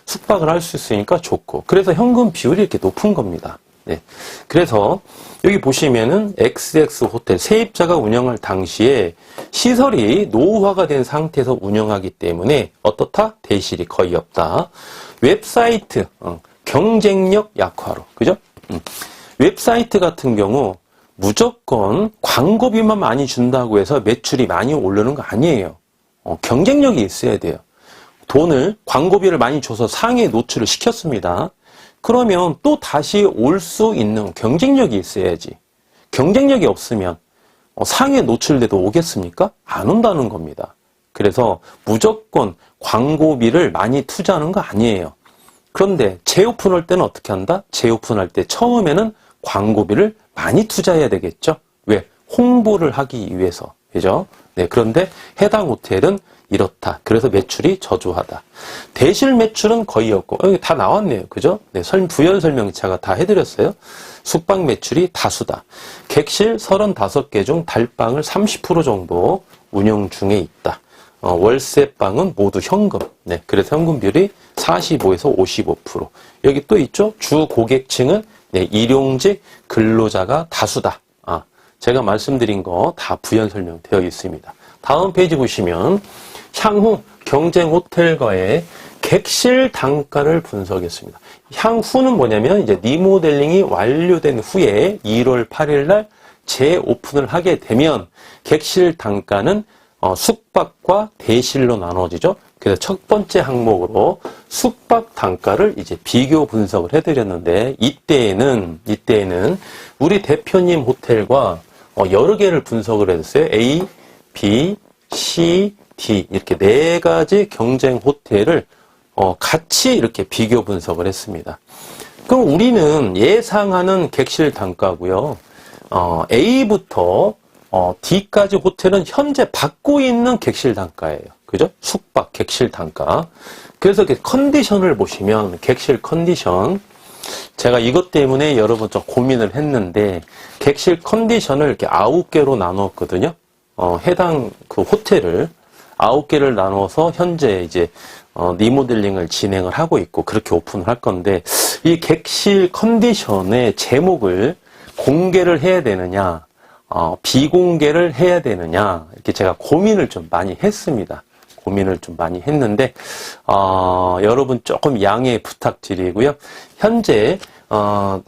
숙박을 할 수 있으니까 좋고, 그래서 현금 비율이 이렇게 높은 겁니다. 네. 그래서 여기 보시면은 XX 호텔 세입자가 운영할 당시에 시설이 노후화가 된 상태에서 운영하기 때문에 어떻다? 대실이 거의 없다. 웹사이트 경쟁력 약화로, 그죠? 웹사이트 같은 경우 무조건 광고비만 많이 준다고 해서 매출이 많이 오르는 거 아니에요. 경쟁력이 있어야 돼요. 돈을, 광고비를 많이 줘서 상해 노출을 시켰습니다. 그러면 또 다시 올 수 있는 경쟁력이 있어야지. 경쟁력이 없으면 상해 노출돼도 오겠습니까? 안 온다는 겁니다. 그래서 무조건 광고비를 많이 투자하는 거 아니에요. 그런데 재오픈할 때는 어떻게 한다? 재오픈할 때 처음에는 광고비를 많이 투자해야 되겠죠? 왜? 홍보를 하기 위해서. 그죠? 네, 그런데 해당 호텔은 이렇다. 그래서 매출이 저조하다. 대실 매출은 거의 없고, 여기 다 나왔네요. 그죠? 네, 부연 설명 제가 다 해드렸어요. 숙박 매출이 다수다. 객실 35개 중 달방을 30% 정도 운영 중에 있다. 월세방은 모두 현금. 네, 그래서 현금 비율이 45에서 55%. 여기 또 있죠? 주 고객층은 네, 일용직 근로자가 다수다. 제가 말씀드린 거 다 부연 설명되어 있습니다. 다음 페이지 보시면 향후 경쟁 호텔과의 객실 단가를 분석했습니다. 향후는 뭐냐면 이제 리모델링이 완료된 후에 1월 8일 날 재오픈을 하게 되면 객실 단가는 숙박과 대실로 나눠지죠. 그래서 첫 번째 항목으로 숙박 단가를 이제 비교 분석을 해드렸는데 이때에는 우리 대표님 호텔과 여러 개를 분석을 해줬어요. A, B, C, D 이렇게 4가지 경쟁 호텔을 같이 이렇게 비교 분석을 했습니다. 그럼 우리는 예상하는 객실 단가고요. A부터 D까지 호텔은 현재 받고 있는 객실 단가예요. 그죠? 숙박, 객실 단가. 그래서 컨디션을 보시면 객실 컨디션. 제가 이것 때문에 여러분 좀 고민을 했는데 객실 컨디션을 이렇게 9개로 나눴거든요. 해당 그 호텔을 9개를 나눠서 현재 이제 리모델링을 진행을 하고 있고 그렇게 오픈을 할 건데 이 객실 컨디션의 제목을 공개를 해야 되느냐 비공개를 해야 되느냐 이렇게 제가 고민을 좀 많이 했습니다. 고민을 좀 많이 했는데 여러분 조금 양해 부탁드리고요. 현재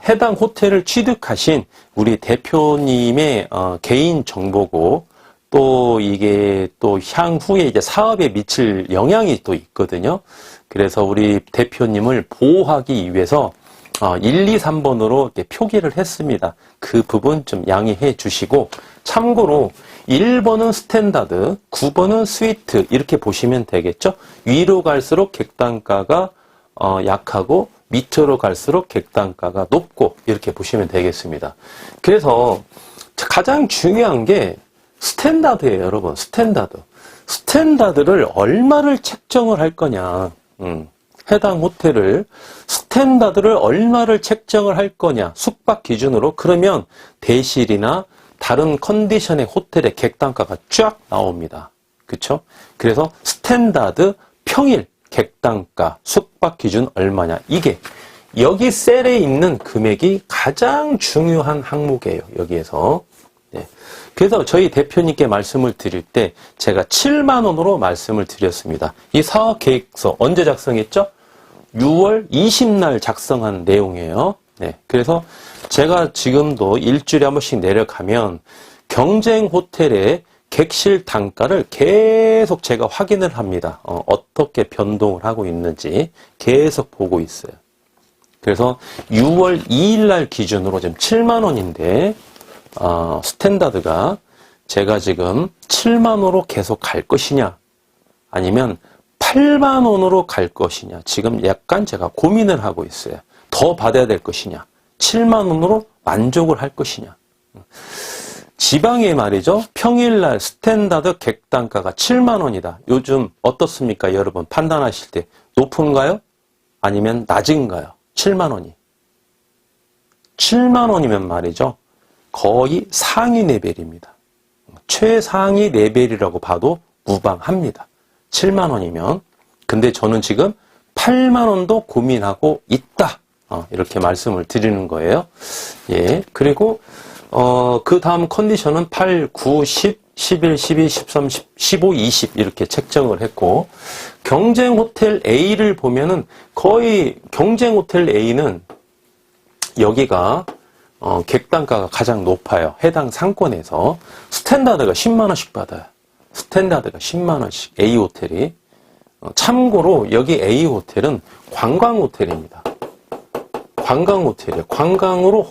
해당 호텔을 취득하신 우리 대표님의 개인 정보고 또 이게 또 향후에 이제 사업에 미칠 영향이 또 있거든요. 그래서 우리 대표님을 보호하기 위해서 1, 2, 3번으로 이렇게 표기를 했습니다. 그 부분 좀 양해해 주시고 참고로 1번은 스탠다드, 9번은 스위트 이렇게 보시면 되겠죠. 위로 갈수록 객단가가 약하고 밑으로 갈수록 객단가가 높고 이렇게 보시면 되겠습니다. 그래서 가장 중요한 게 스탠다드예요, 여러분. 스탠다드. 스탠다드를 얼마를 책정을 할 거냐. 해당 호텔을 스탠다드를 얼마를 책정을 할 거냐. 숙박 기준으로. 그러면 대실이나 다른 컨디션의 호텔의 객단가가 쫙 나옵니다. 그쵸? 그래서 스탠다드 평일 객단가 숙박 기준 얼마냐. 이게 여기 셀에 있는 금액이 가장 중요한 항목이에요. 여기에서. 네. 그래서 저희 대표님께 말씀을 드릴 때 제가 7만 원으로 말씀을 드렸습니다. 이 사업 계획서 언제 작성했죠? 6월 20날 작성한 내용이에요. 네. 그래서 제가 지금도 일주일에 한 번씩 내려가면 경쟁 호텔의 객실 단가를 계속 제가 확인을 합니다. 어떻게 변동을 하고 있는지 계속 보고 있어요. 그래서 6월 2일 날 기준으로 지금 7만 원인데 스탠다드가 제가 지금 7만 원으로 계속 갈 것이냐 아니면 8만 원으로 갈 것이냐 지금 약간 제가 고민을 하고 있어요. 더 받아야 될 것이냐 7만 원으로 만족을 할 것이냐. 지방에 말이죠. 평일날 스탠다드 객단가가 7만 원이다. 요즘 어떻습니까? 여러분 판단하실 때 높은가요? 아니면 낮은가요? 7만 원이. 7만 원이면 말이죠. 거의 상위 레벨입니다. 최상위 레벨이라고 봐도 무방합니다. 7만 원이면. 근데 저는 지금 8만 원도 고민하고 있다. 이렇게 말씀을 드리는 거예요. 예. 그리고, 그 다음 컨디션은 8, 9, 10, 11, 12, 13, 15, 20 이렇게 책정을 했고, 경쟁 호텔 A를 보면은 거의 경쟁 호텔 A는 여기가 객단가가 가장 높아요. 해당 상권에서. 스탠다드가 10만 원씩 받아요. 스탠다드가 10만 원씩 A 호텔이. 참고로 여기 A 호텔은 관광 호텔입니다. 관광 호텔이에요. 관광으로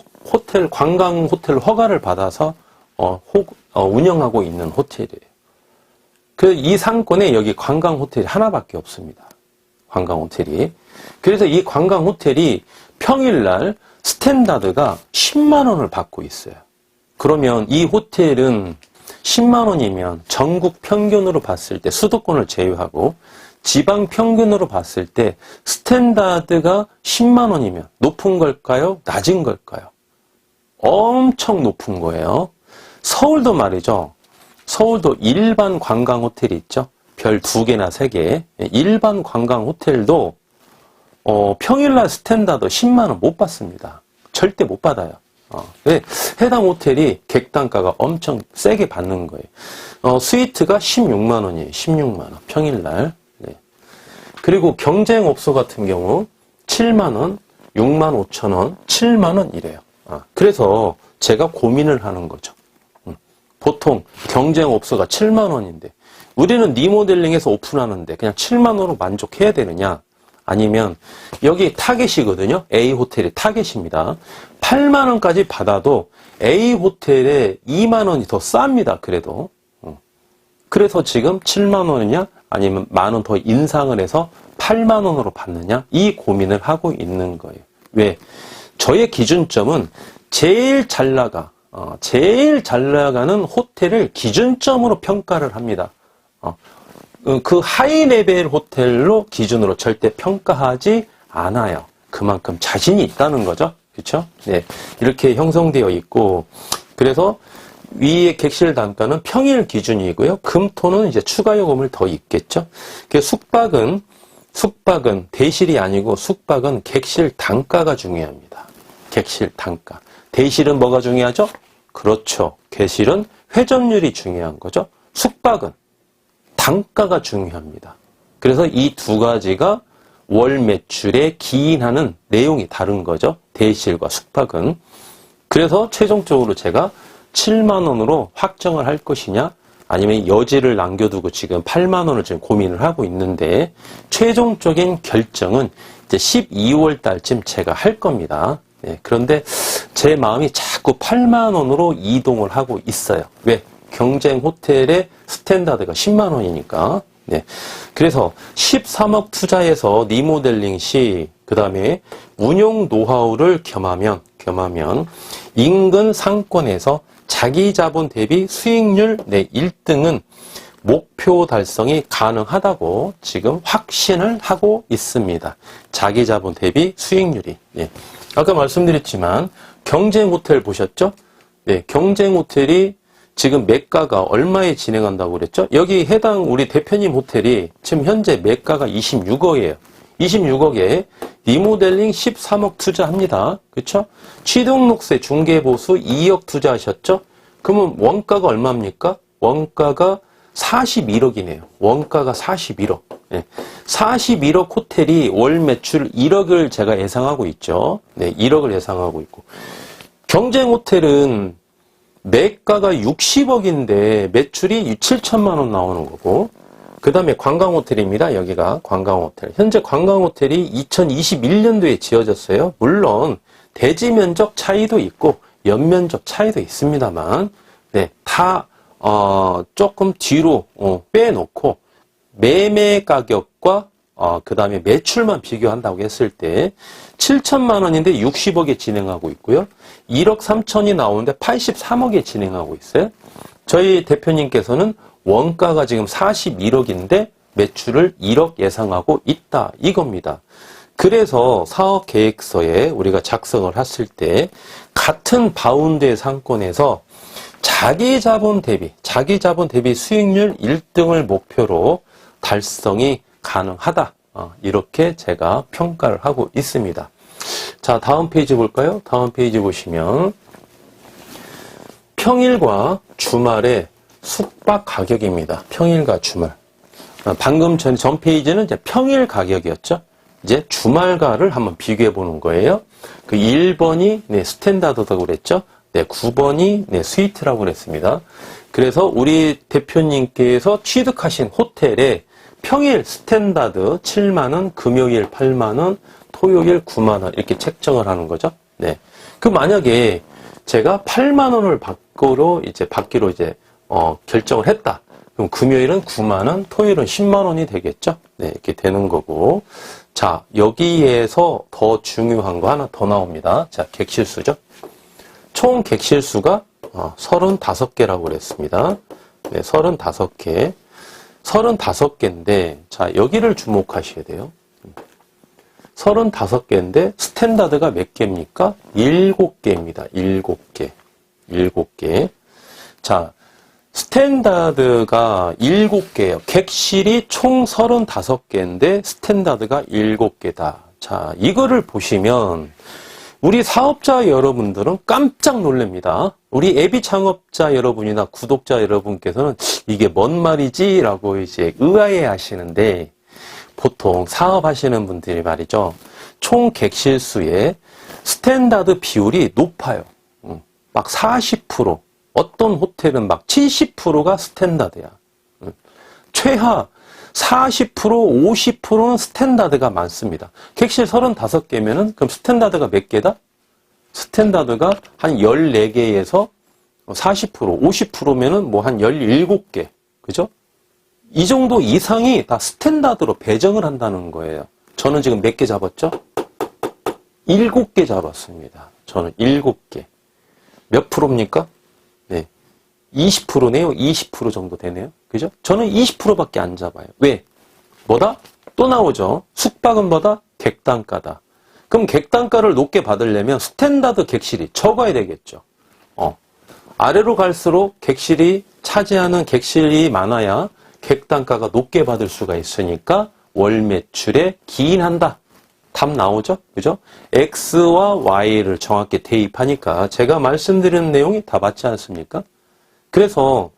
관광 호텔 허가를 받아서 운영하고 있는 호텔이에요. 이 상권에 여기 관광 호텔이 하나밖에 없습니다. 관광 호텔이. 그래서 이 관광 호텔이 평일날 스탠다드가 10만 원을 받고 있어요. 그러면 이 호텔은 10만 원이면 전국 평균으로 봤을 때 수도권을 제외하고 지방 평균으로 봤을 때 스탠다드가 10만 원이면 높은 걸까요? 낮은 걸까요? 엄청 높은 거예요. 서울도 말이죠. 서울도 일반 관광 호텔이 있죠. 별 2개나 3개. 일반 관광 호텔도 평일날 스탠다드 10만 원 못 받습니다. 절대 못 받아요. 해당 호텔이 객단가가 엄청 세게 받는 거예요. 스위트가 16만 원이에요. 16만 원. 평일날. 네. 그리고 경쟁업소 같은 경우 7만 원, 6만 5천 원, 7만 원 이래요. 그래서 제가 고민을 하는 거죠. 보통 경쟁업소가 7만 원인데 우리는 리모델링해서 오픈하는데 그냥 7만 원으로 만족해야 되느냐? 아니면 여기 타겟이거든요. A 호텔이 타겟입니다. 8만 원까지 받아도 A 호텔에 2만 원이 더 쌉니다. 그래도. 그래서 지금 7만 원이냐? 아니면 만 원 더 인상을 해서 8만 원으로 받느냐? 이 고민을 하고 있는 거예요. 왜? 저의 기준점은 제일 잘 나가는 호텔을 기준점으로 평가를 합니다. 그 하이 레벨 호텔로 기준으로 절대 평가하지 않아요. 그만큼 자신이 있다는 거죠. 그렇죠? 네. 이렇게 형성되어 있고, 그래서 위의 객실 단가는 평일 기준이고요. 금토는 이제 추가 요금을 더 있겠죠. 숙박은 대실이 아니고 숙박은 객실 단가가 중요합니다. 객실 단가. 대실은 뭐가 중요하죠? 그렇죠. 객실은 회전율이 중요한 거죠. 숙박은 단가가 중요합니다. 그래서 이 두 가지가 월 매출에 기인하는 내용이 다른 거죠. 대실과 숙박은. 그래서 최종적으로 제가 7만 원으로 확정을 할 것이냐 아니면 여지를 남겨두고 지금 8만 원을 지금 고민을 하고 있는데 최종적인 결정은 이제 12월 달쯤 제가 할 겁니다. 네, 그런데 제 마음이 자꾸 8만 원으로 이동을 하고 있어요. 왜? 경쟁 호텔의 스탠다드가 10만 원이니까. 네. 그래서 13억 투자해서 리모델링 시, 그 다음에 운용 노하우를 겸하면 인근 상권에서 자기 자본 대비 수익률 1등은 목표 달성이 가능하다고 지금 확신을 하고 있습니다. 자기 자본 대비 수익률이. 네. 아까 말씀드렸지만 경쟁 호텔 보셨죠? 네, 경쟁 호텔이 지금 매가가 얼마에 진행한다고 그랬죠? 여기 해당 우리 대표님 호텔이 지금 현재 매가가 26억이에요. 26억에 리모델링 13억 투자합니다. 그렇죠? 취등록세 중개보수 2억 투자하셨죠? 그러면 원가가 얼마입니까? 원가가 41억이네요. 원가가 41억. 네. 41억 호텔이 월 매출 1억을 제가 예상하고 있죠. 네, 1억을 예상하고 있고. 경쟁 호텔은 매가가 60억인데 매출이 7천만 원 나오는 거고, 그 다음에 관광호텔입니다. 여기가 관광호텔. 현재 관광호텔이 2021년도에 지어졌어요. 물론 대지 면적 차이도 있고 연면적 차이도 있습니다만, 네, 다 조금 뒤로 빼놓고 매매 가격과 그 다음에 매출만 비교한다고 했을 때 7천만 원인데 60억에 진행하고 있고요. 1억 3천이 나오는데 83억에 진행하고 있어요. 저희 대표님께서는 원가가 지금 41억인데 매출을 1억 예상하고 있다 이겁니다. 그래서 사업 계획서에 우리가 작성을 했을 때 같은 바운드의 상권에서 자기 자본 대비 수익률 1등을 목표로 달성이 가능하다. 이렇게 제가 평가를 하고 있습니다. 자, 다음 페이지 볼까요? 다음 페이지 보시면 평일과 주말의 숙박 가격입니다. 평일과 주말. 방금 전 페이지는 이제 평일 가격이었죠. 이제 주말가를 한번 비교해 보는 거예요. 그 1번이 스탠다드라고 그랬죠. 9번이 스위트라고 그랬습니다. 그래서 우리 대표님께서 취득하신 호텔의 평일 스탠다드 7만원, 금요일 8만원, 토요일 9만원 이렇게 책정을 하는 거죠. 네. 그 만약에 제가 8만원을 받기로 이제 결정을 했다. 그럼 금요일은 9만원, 토요일은 10만원이 되겠죠. 네, 이렇게 되는 거고. 자, 여기에서 더 중요한 거 하나 더 나옵니다. 자, 객실수죠. 총 객실수가 35개라고 그랬습니다. 네, 35개. 35개인데, 자, 여기를 주목하셔야 돼요. 35개인데, 스탠다드가 몇 개입니까? 7개입니다. 7개. 7개. 자, 스탠다드가 7개예요. 객실이 총 35개인데, 스탠다드가 7개다. 자, 이거를 보시면, 우리 사업자 여러분들은 깜짝 놀랍니다. 우리 애비 창업자 여러분이나 구독자 여러분께서는 이게 뭔 말이지? 라고 이제 의아해 하시는데, 보통 사업하시는 분들이 말이죠. 총 객실수의 스탠다드 비율이 높아요. 막 40%, 어떤 호텔은 막 70%가 스탠다드야. 최하 40%, 50%는 스탠다드가 많습니다. 객실 35개면은 그럼 스탠다드가 몇 개다? 스탠다드가 한 14개에서 40%, 50%면은 뭐 한 17개. 그죠? 이 정도 이상이 다 스탠다드로 배정을 한다는 거예요. 저는 지금 몇 개 잡았죠? 7개 잡았습니다. 저는 7개. 몇 프로입니까? 네. 20%네요. 20% 정도 되네요. 그죠? 저는 20%밖에 안 잡아요. 왜? 뭐다? 또 나오죠. 숙박은 뭐다? 객단가다. 그럼 객단가를 높게 받으려면 스탠다드 객실이 적어야 되겠죠. 아래로 갈수록 객실이 차지하는 객실이 많아야 객단가가 높게 받을 수가 있으니까 월 매출에 기인한다. 답 나오죠? 그죠? X와 Y를 정확히 대입하니까 제가 말씀드리는 내용이 다 맞지 않습니까? 그래서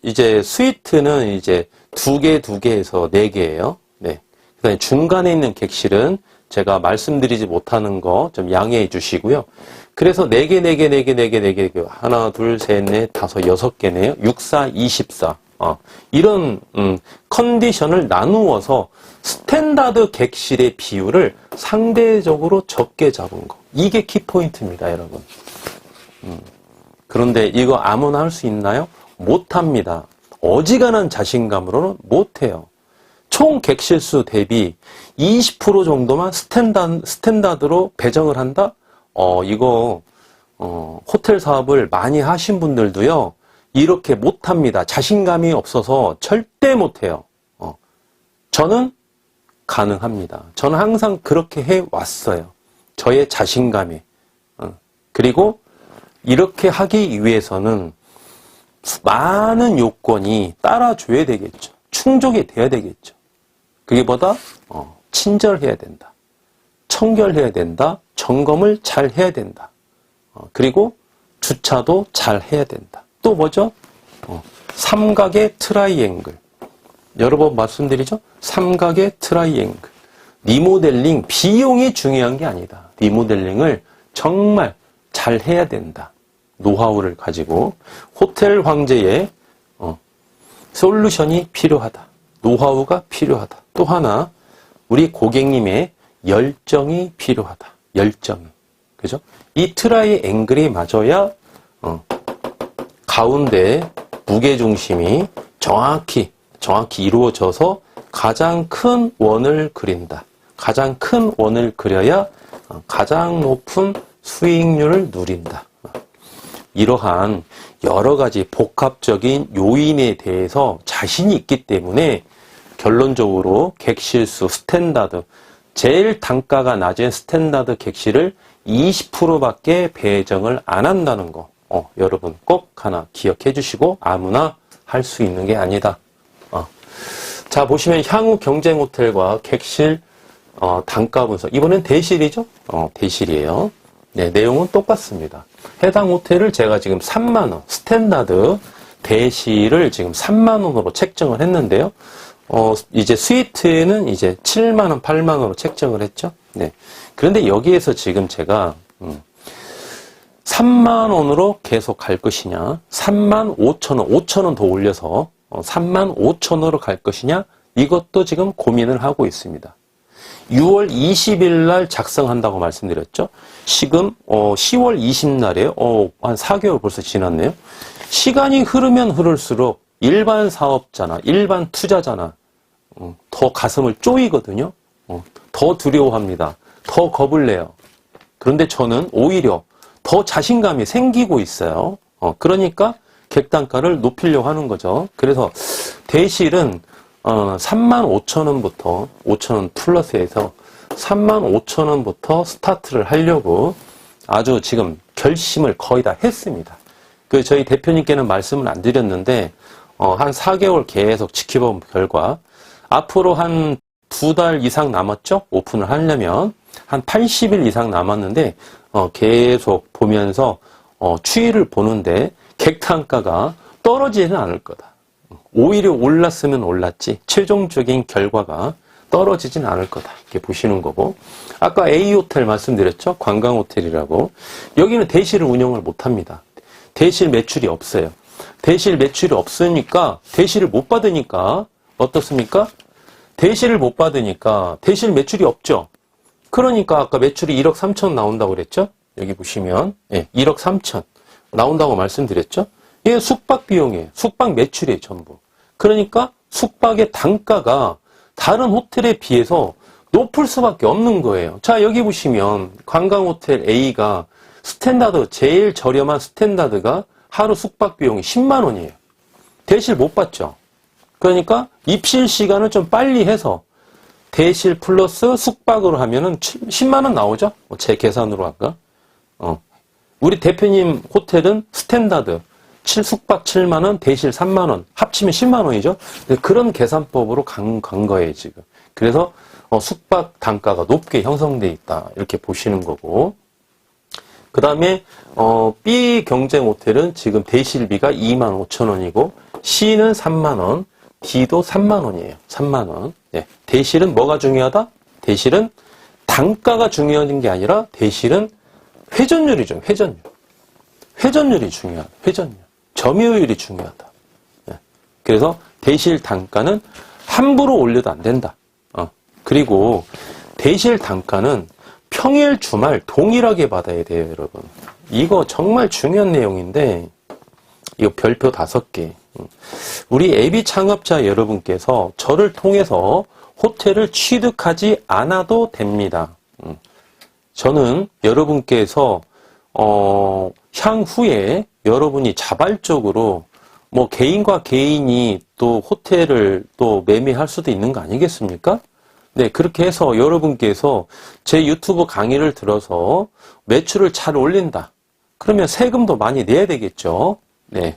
이제 스위트는 이제 2개에서 4개예요. 네. 그다음에 중간에 있는 객실은 제가 말씀드리지 못하는 거 좀 양해해 주시고요. 그래서 4개. 하나, 둘, 셋, 넷, 다섯, 6개네요. 6, 4, 24. 이런 컨디션을 나누어서 스탠다드 객실의 비율을 상대적으로 적게 잡은 거. 이게 키포인트입니다, 여러분. 그런데 이거 아무나 할 수 있나요? 못합니다. 어지간한 자신감으로는 못해요. 총 객실수 대비 20% 정도만 스탠다드로 배정을 한다? 이거 호텔 사업을 많이 하신 분들도요. 이렇게 못합니다. 자신감이 없어서 절대 못해요. 저는 가능합니다. 저는 항상 그렇게 해왔어요. 저의 자신감이. 그리고 이렇게 하기 위해서는 많은 요건이 따라줘야 되겠죠. 충족이 돼야 되겠죠. 그게 보다 친절해야 된다. 청결해야 된다. 점검을 잘 해야 된다. 그리고 주차도 잘 해야 된다. 또 뭐죠? 삼각의 트라이앵글. 여러 번 말씀드리죠? 삼각의 트라이앵글. 리모델링 비용이 중요한 게 아니다. 리모델링을 정말 잘 해야 된다. 노하우를 가지고 호텔 황제의 솔루션이 필요하다. 노하우가 필요하다. 또 하나 우리 고객님의 열정이 필요하다. 열정이. 그죠? 이 트라이앵글이 맞아야 가운데 무게중심이 정확히 이루어져서 가장 큰 원을 그린다. 가장 큰 원을 그려야 가장 높은 수익률을 누린다. 이러한 여러 가지 복합적인 요인에 대해서 자신이 있기 때문에 결론적으로 객실수 스탠다드, 제일 단가가 낮은 스탠다드 객실을 20%밖에 배정을 안 한다는 거. 여러분 꼭 하나 기억해 주시고 아무나 할 수 있는 게 아니다. 자, 보시면 향후 경쟁 호텔과 객실 단가 분석. 이번엔 대실이죠? 대실이에요. 네, 내용은 똑같습니다. 해당 호텔을 제가 지금 3만원, 스탠다드 대실을 지금 3만원으로 책정을 했는데요. 이제 스위트는 이제 7만원, 8만원으로 책정을 했죠. 네. 그런데 여기에서 지금 제가, 3만원으로 계속 갈 것이냐, 35,000원, 5,000원 더 올려서, 35,000원으로 갈 것이냐? 이것도 지금 고민을 하고 있습니다. 6월 20일 날 작성한다고 말씀드렸죠. 지금 10월 20날에 한 4개월 벌써 지났네요. 시간이 흐르면 흐를수록 일반 사업자나 일반 투자자나 더 가슴을 쪼이거든요. 더 두려워합니다. 더 겁을 내요. 그런데 저는 오히려 더 자신감이 생기고 있어요. 그러니까 객단가를 높이려고 하는 거죠. 그래서 대실은 35,000원부터 5,000원 플러스해서 35,000원부터 스타트를 하려고 아주 지금 결심을 거의 다 했습니다. 그 저희 대표님께는 말씀을 안 드렸는데 한 4개월 계속 지켜본 결과 앞으로 한 2달 이상 남았죠? 오픈을 하려면 한 80일 이상 남았는데 계속 보면서 추이를 보는데 객단가가 떨어지지는 않을 거다. 오히려 올랐으면 올랐지 최종적인 결과가 떨어지진 않을 거다. 이렇게 보시는 거고 아까 A호텔 말씀드렸죠? 관광호텔이라고. 여기는 대실을 운영을 못합니다. 대실 매출이 없어요. 대실 매출이 없으니까 대실을 못 받으니까 어떻습니까? 대실을 못 받으니까 대실 매출이 없죠. 그러니까 아까 매출이 1억 3천 나온다고 그랬죠? 여기 보시면 1억 3천 나온다고 말씀드렸죠? 이게 숙박 비용이에요. 숙박 매출이에요, 전부. 그러니까 숙박의 단가가 다른 호텔에 비해서 높을 수밖에 없는 거예요. 자, 여기 보시면 관광호텔 A가 스탠다드, 제일 저렴한 스탠다드가 하루 숙박 비용이 10만 원이에요. 대실 못 받죠. 그러니까 입실 시간을 좀 빨리 해서 대실 플러스 숙박으로 하면은 10만 원 나오죠? 제 계산으로 할까? 우리 대표님 호텔은 스탠다드 숙박 7만 원, 대실 3만 원, 합치면 10만 원이죠? 그런 계산법으로 간 거예요, 지금. 그래서 숙박 단가가 높게 형성돼 있다. 이렇게 보시는 거고. 그 다음에 B 경쟁 호텔은 지금 대실비가 2만 5천 원이고 C는 3만 원, D도 3만 원이에요. 3만 원. 네. 대실은 뭐가 중요하다? 대실은 단가가 중요한 게 아니라 대실은 회전율이죠. 회전율. 회전율이 중요하다. 회전율. 점유율이 중요하다. 네. 그래서 대실 단가는 함부로 올려도 안 된다. 그리고 대실 단가는 평일 주말 동일하게 받아야 돼요, 여러분. 이거 정말 중요한 내용인데 이거 별표 5개. 우리 애비 창업자 여러분께서 저를 통해서 호텔을 취득하지 않아도 됩니다. 저는 여러분께서 향후에 여러분이 자발적으로 뭐 개인과 개인이 또 호텔을 또 매매할 수도 있는 거 아니겠습니까? 네, 그렇게 해서 여러분께서 제 유튜브 강의를 들어서 매출을 잘 올린다. 그러면 세금도 많이 내야 되겠죠. 네.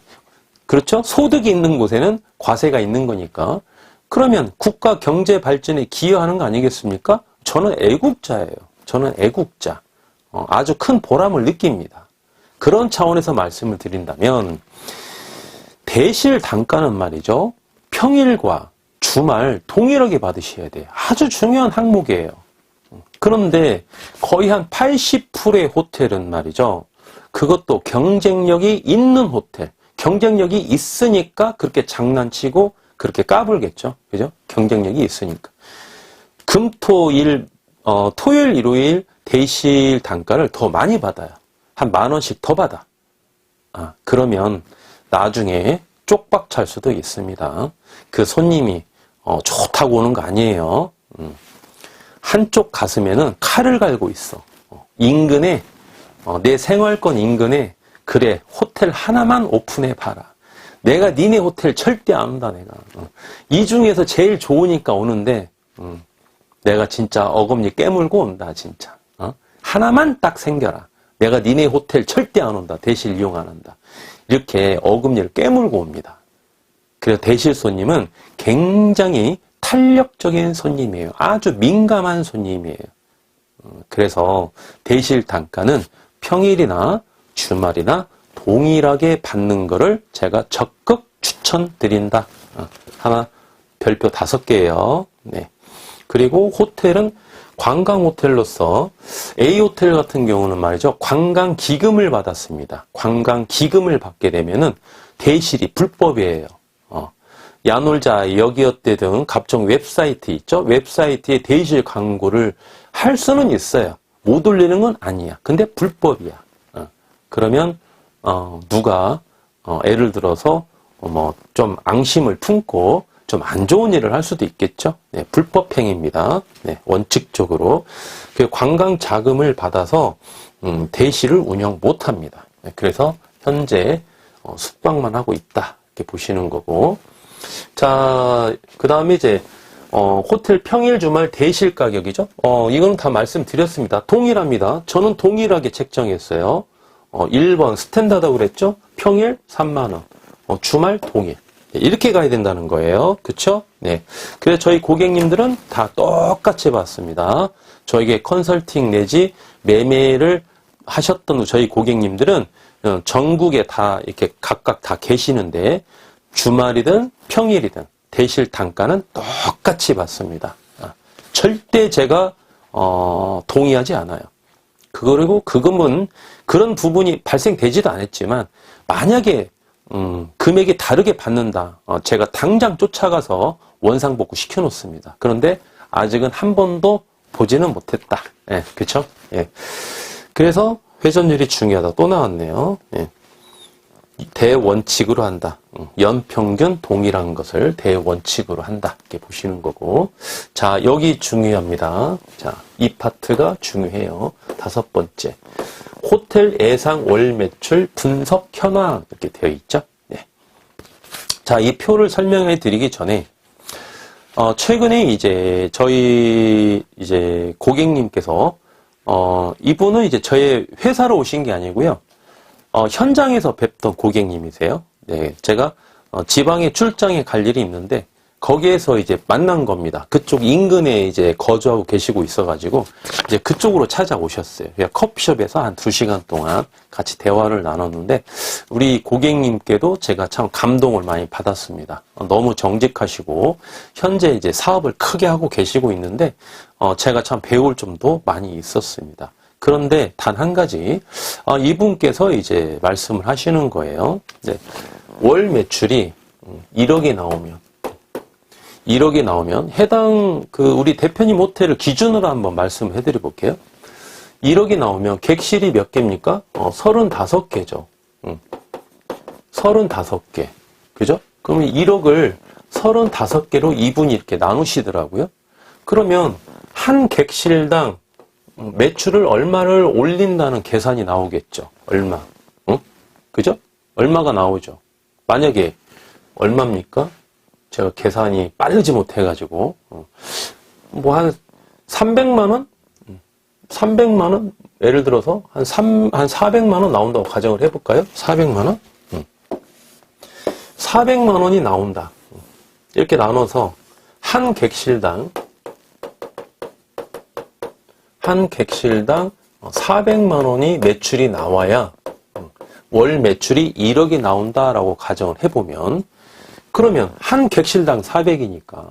그렇죠? 소득이 있는 곳에는 과세가 있는 거니까. 그러면 국가 경제 발전에 기여하는 거 아니겠습니까? 저는 애국자예요. 저는 애국자. 아주 큰 보람을 느낍니다. 그런 차원에서 말씀을 드린다면 대실 단가는 말이죠. 평일과 주말 동일하게 받으셔야 돼요. 아주 중요한 항목이에요. 그런데 거의 한 80%의 호텔은 말이죠. 그것도 경쟁력이 있는 호텔. 경쟁력이 있으니까 그렇게 장난치고 그렇게 까불겠죠. 그죠? 경쟁력이 있으니까. 금토일, 토요일, 일요일 대실 단가를 더 많이 받아요. 한 10,000원씩 더 받아. 그러면 나중에 쪽박 찰 수도 있습니다. 그 손님이 좋다고 오는 거 아니에요. 한쪽 가슴에는 칼을 갈고 있어. 인근에 내 생활권 인근에 그래 호텔 하나만 오픈해 봐라. 내가 니네 호텔 절대 안 온다 내가. 이 중에서 제일 좋으니까 오는데 내가 진짜 어금니 깨물고 온다 진짜. 하나만 딱 생겨라. 내가 니네 호텔 절대 안 온다. 대실 이용 안 한다. 이렇게 어금니를 깨물고 옵니다. 그래서 대실 손님은 굉장히 탄력적인 손님이에요. 아주 민감한 손님이에요. 그래서 대실 단가는 평일이나 주말이나 동일하게 받는 거를 제가 적극 추천드린다. 하나 별표 5개예요. 네. 그리고 호텔은 관광호텔로서 A호텔 같은 경우는 말이죠. 관광기금을 받았습니다. 관광기금을 받게 되면은 대실이 불법이에요. 야놀자, 여기어때 등 각종 웹사이트 있죠? 웹사이트에 대실 광고를 할 수는 있어요. 못 올리는 건 아니야. 근데 불법이야. 그러면 누가 예를 들어서 뭐 좀 앙심을 품고 좀 안 좋은 일을 할 수도 있겠죠. 네, 불법 행위입니다. 네, 원칙적으로 그 관광 자금을 받아서 대시를 운영 못 합니다. 네, 그래서 현재 숙박만 하고 있다 이렇게 보시는 거고. 자, 그 다음에 이제 호텔 평일 주말 대실 가격이죠. 이거는 다 말씀드렸습니다. 동일합니다. 저는 동일하게 책정했어요. 1번 스탠다드라고 그랬죠. 평일 3만 원, 주말 동일. 이렇게 가야 된다는 거예요. 그쵸? 네. 그래서 저희 고객님들은 다 똑같이 봤습니다. 저에게 컨설팅 내지 매매를 하셨던 저희 고객님들은 전국에 다 이렇게 각각 다 계시는데 주말이든 평일이든 대실 단가는 똑같이 받습니다. 절대 제가 동의하지 않아요. 그리고 그건 그런 부분이 발생되지도 않았지만 만약에 금액이 다르게 받는다. 제가 당장 쫓아가서 원상복구 시켜놓습니다. 그런데 아직은 한 번도 보지는 못했다. 예, 그쵸? 예. 그래서 회전율이 중요하다. 또 나왔네요. 예. 대원칙으로 한다. 연평균 동일한 것을 대원칙으로 한다. 이렇게 보시는 거고. 자, 여기 중요합니다. 자, 이 파트가 중요해요. 5번째. 호텔 예상 월 매출 분석 현황 이렇게 되어 있죠. 네. 자, 이 표를 설명해 드리기 전에 최근에 이제 저희 이제 고객님께서 이분은 이제 저의 회사로 오신 게 아니고요. 현장에서 뵙던 고객님이세요. 네, 제가 지방에 출장에 갈 일이 있는데 거기에서 이제 만난 겁니다. 그쪽 인근에 이제 거주하고 계시고 있어가지고 이제 그쪽으로 찾아오셨어요. 커피숍에서 한 2시간 동안 같이 대화를 나눴는데 우리 고객님께도 제가 참 감동을 많이 받았습니다. 너무 정직하시고 현재 이제 사업을 크게 하고 계시고 있는데 제가 참 배울 점도 많이 있었습니다. 그런데 단 한 가지 이분께서 이제 말씀을 하시는 거예요. 네, 월 매출이 1억이 나오면 해당 우리 대표님 호텔을 기준으로 한번 말씀을 해드려 볼게요. 1억이 나오면 객실이 몇 개입니까? 35개죠. 35개. 그죠? 그러면 1억을 35개로 이분이 이렇게 나누시더라고요. 그러면 한 객실당 매출을 얼마를 올린다는 계산이 나오겠죠. 얼마. 그죠? 얼마가 나오죠. 만약에 얼마입니까? 제가 계산이 빠르지 못해가지고 뭐 한 300만 원? 300만 원? 예를 들어서 한 400만 원 나온다고 가정을 해볼까요? 400만 원? 400만 원이 나온다. 이렇게 나눠서 한 객실당 400만 원이 매출이 나와야 월 매출이 1억이 나온다라고 가정을 해보면 그러면 한 객실당 400이니까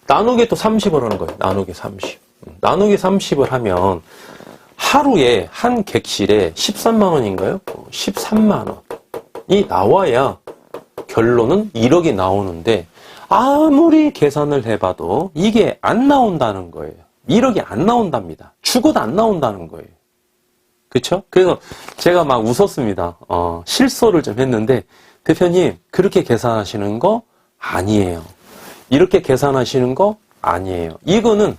나누기 또 30을 하는 거예요. 나누기 30. 나누기 30을 하면 하루에 한 객실에 13만 원인가요? 13만 원이 나와야 결론은 1억이 나오는데 아무리 계산을 해봐도 이게 안 나온다는 거예요. 1억이 안 나온답니다. 죽어도 안 나온다는 거예요. 그쵸? 그래서 제가 막 웃었습니다. 실소를 좀 했는데 대표님 그렇게 계산하시는 거 아니에요. 이렇게 계산하시는 거 아니에요. 이거는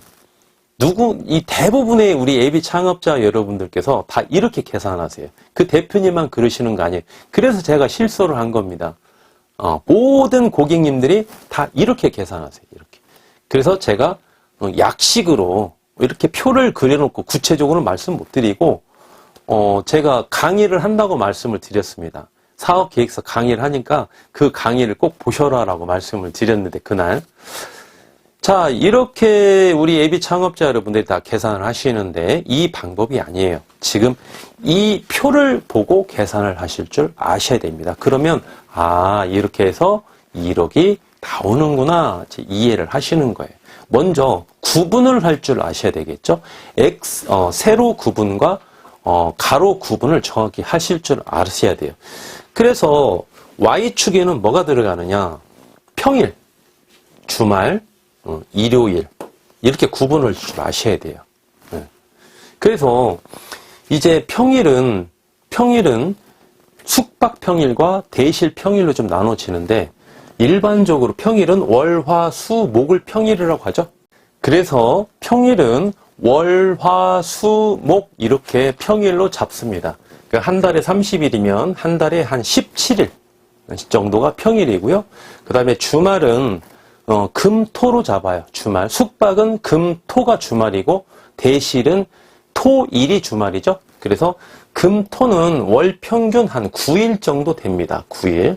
이 대부분의 우리 예비 창업자 여러분들께서 다 이렇게 계산하세요. 그 대표님만 그러시는 거 아니에요. 그래서 제가 실소를 한 겁니다. 모든 고객님들이 다 이렇게 계산하세요. 이렇게. 그래서 제가 약식으로 이렇게 표를 그려놓고 구체적으로 말씀 못 드리고 제가 강의를 한다고 말씀을 드렸습니다. 사업계획서 강의를 하니까 그 강의를 꼭 보셔라라고 말씀을 드렸는데 그날 자 이렇게 우리 예비 창업자 여러분들이 다 계산을 하시는데 이 방법이 아니에요. 지금 이 표를 보고 계산을 하실 줄 아셔야 됩니다. 그러면 이렇게 해서 1억이 나오는구나 이해를 하시는 거예요. 먼저 구분을 할 줄 아셔야 되겠죠. 세로 구분과 가로 구분을 정확히 하실 줄 아셔야 돼요. 그래서 Y축에는 뭐가 들어가느냐? 평일, 주말, 일요일 이렇게 구분을 좀 아셔야 돼요. 그래서 이제 평일은 숙박평일과 대실평일로 좀 나눠지는데 일반적으로 평일은 월, 화, 수, 목을 평일이라고 하죠. 그래서 평일은 월, 화, 수, 목 이렇게 평일로 잡습니다. 그러니까 한 달에 30일이면 한 달에 한 17일 정도가 평일이고요. 그 다음에 주말은 금, 토로 잡아요. 주말. 숙박은 금, 토가 주말이고 대실은 토, 일이 주말이죠. 그래서 금, 토는 월 평균 한 9일 정도 됩니다. 9일.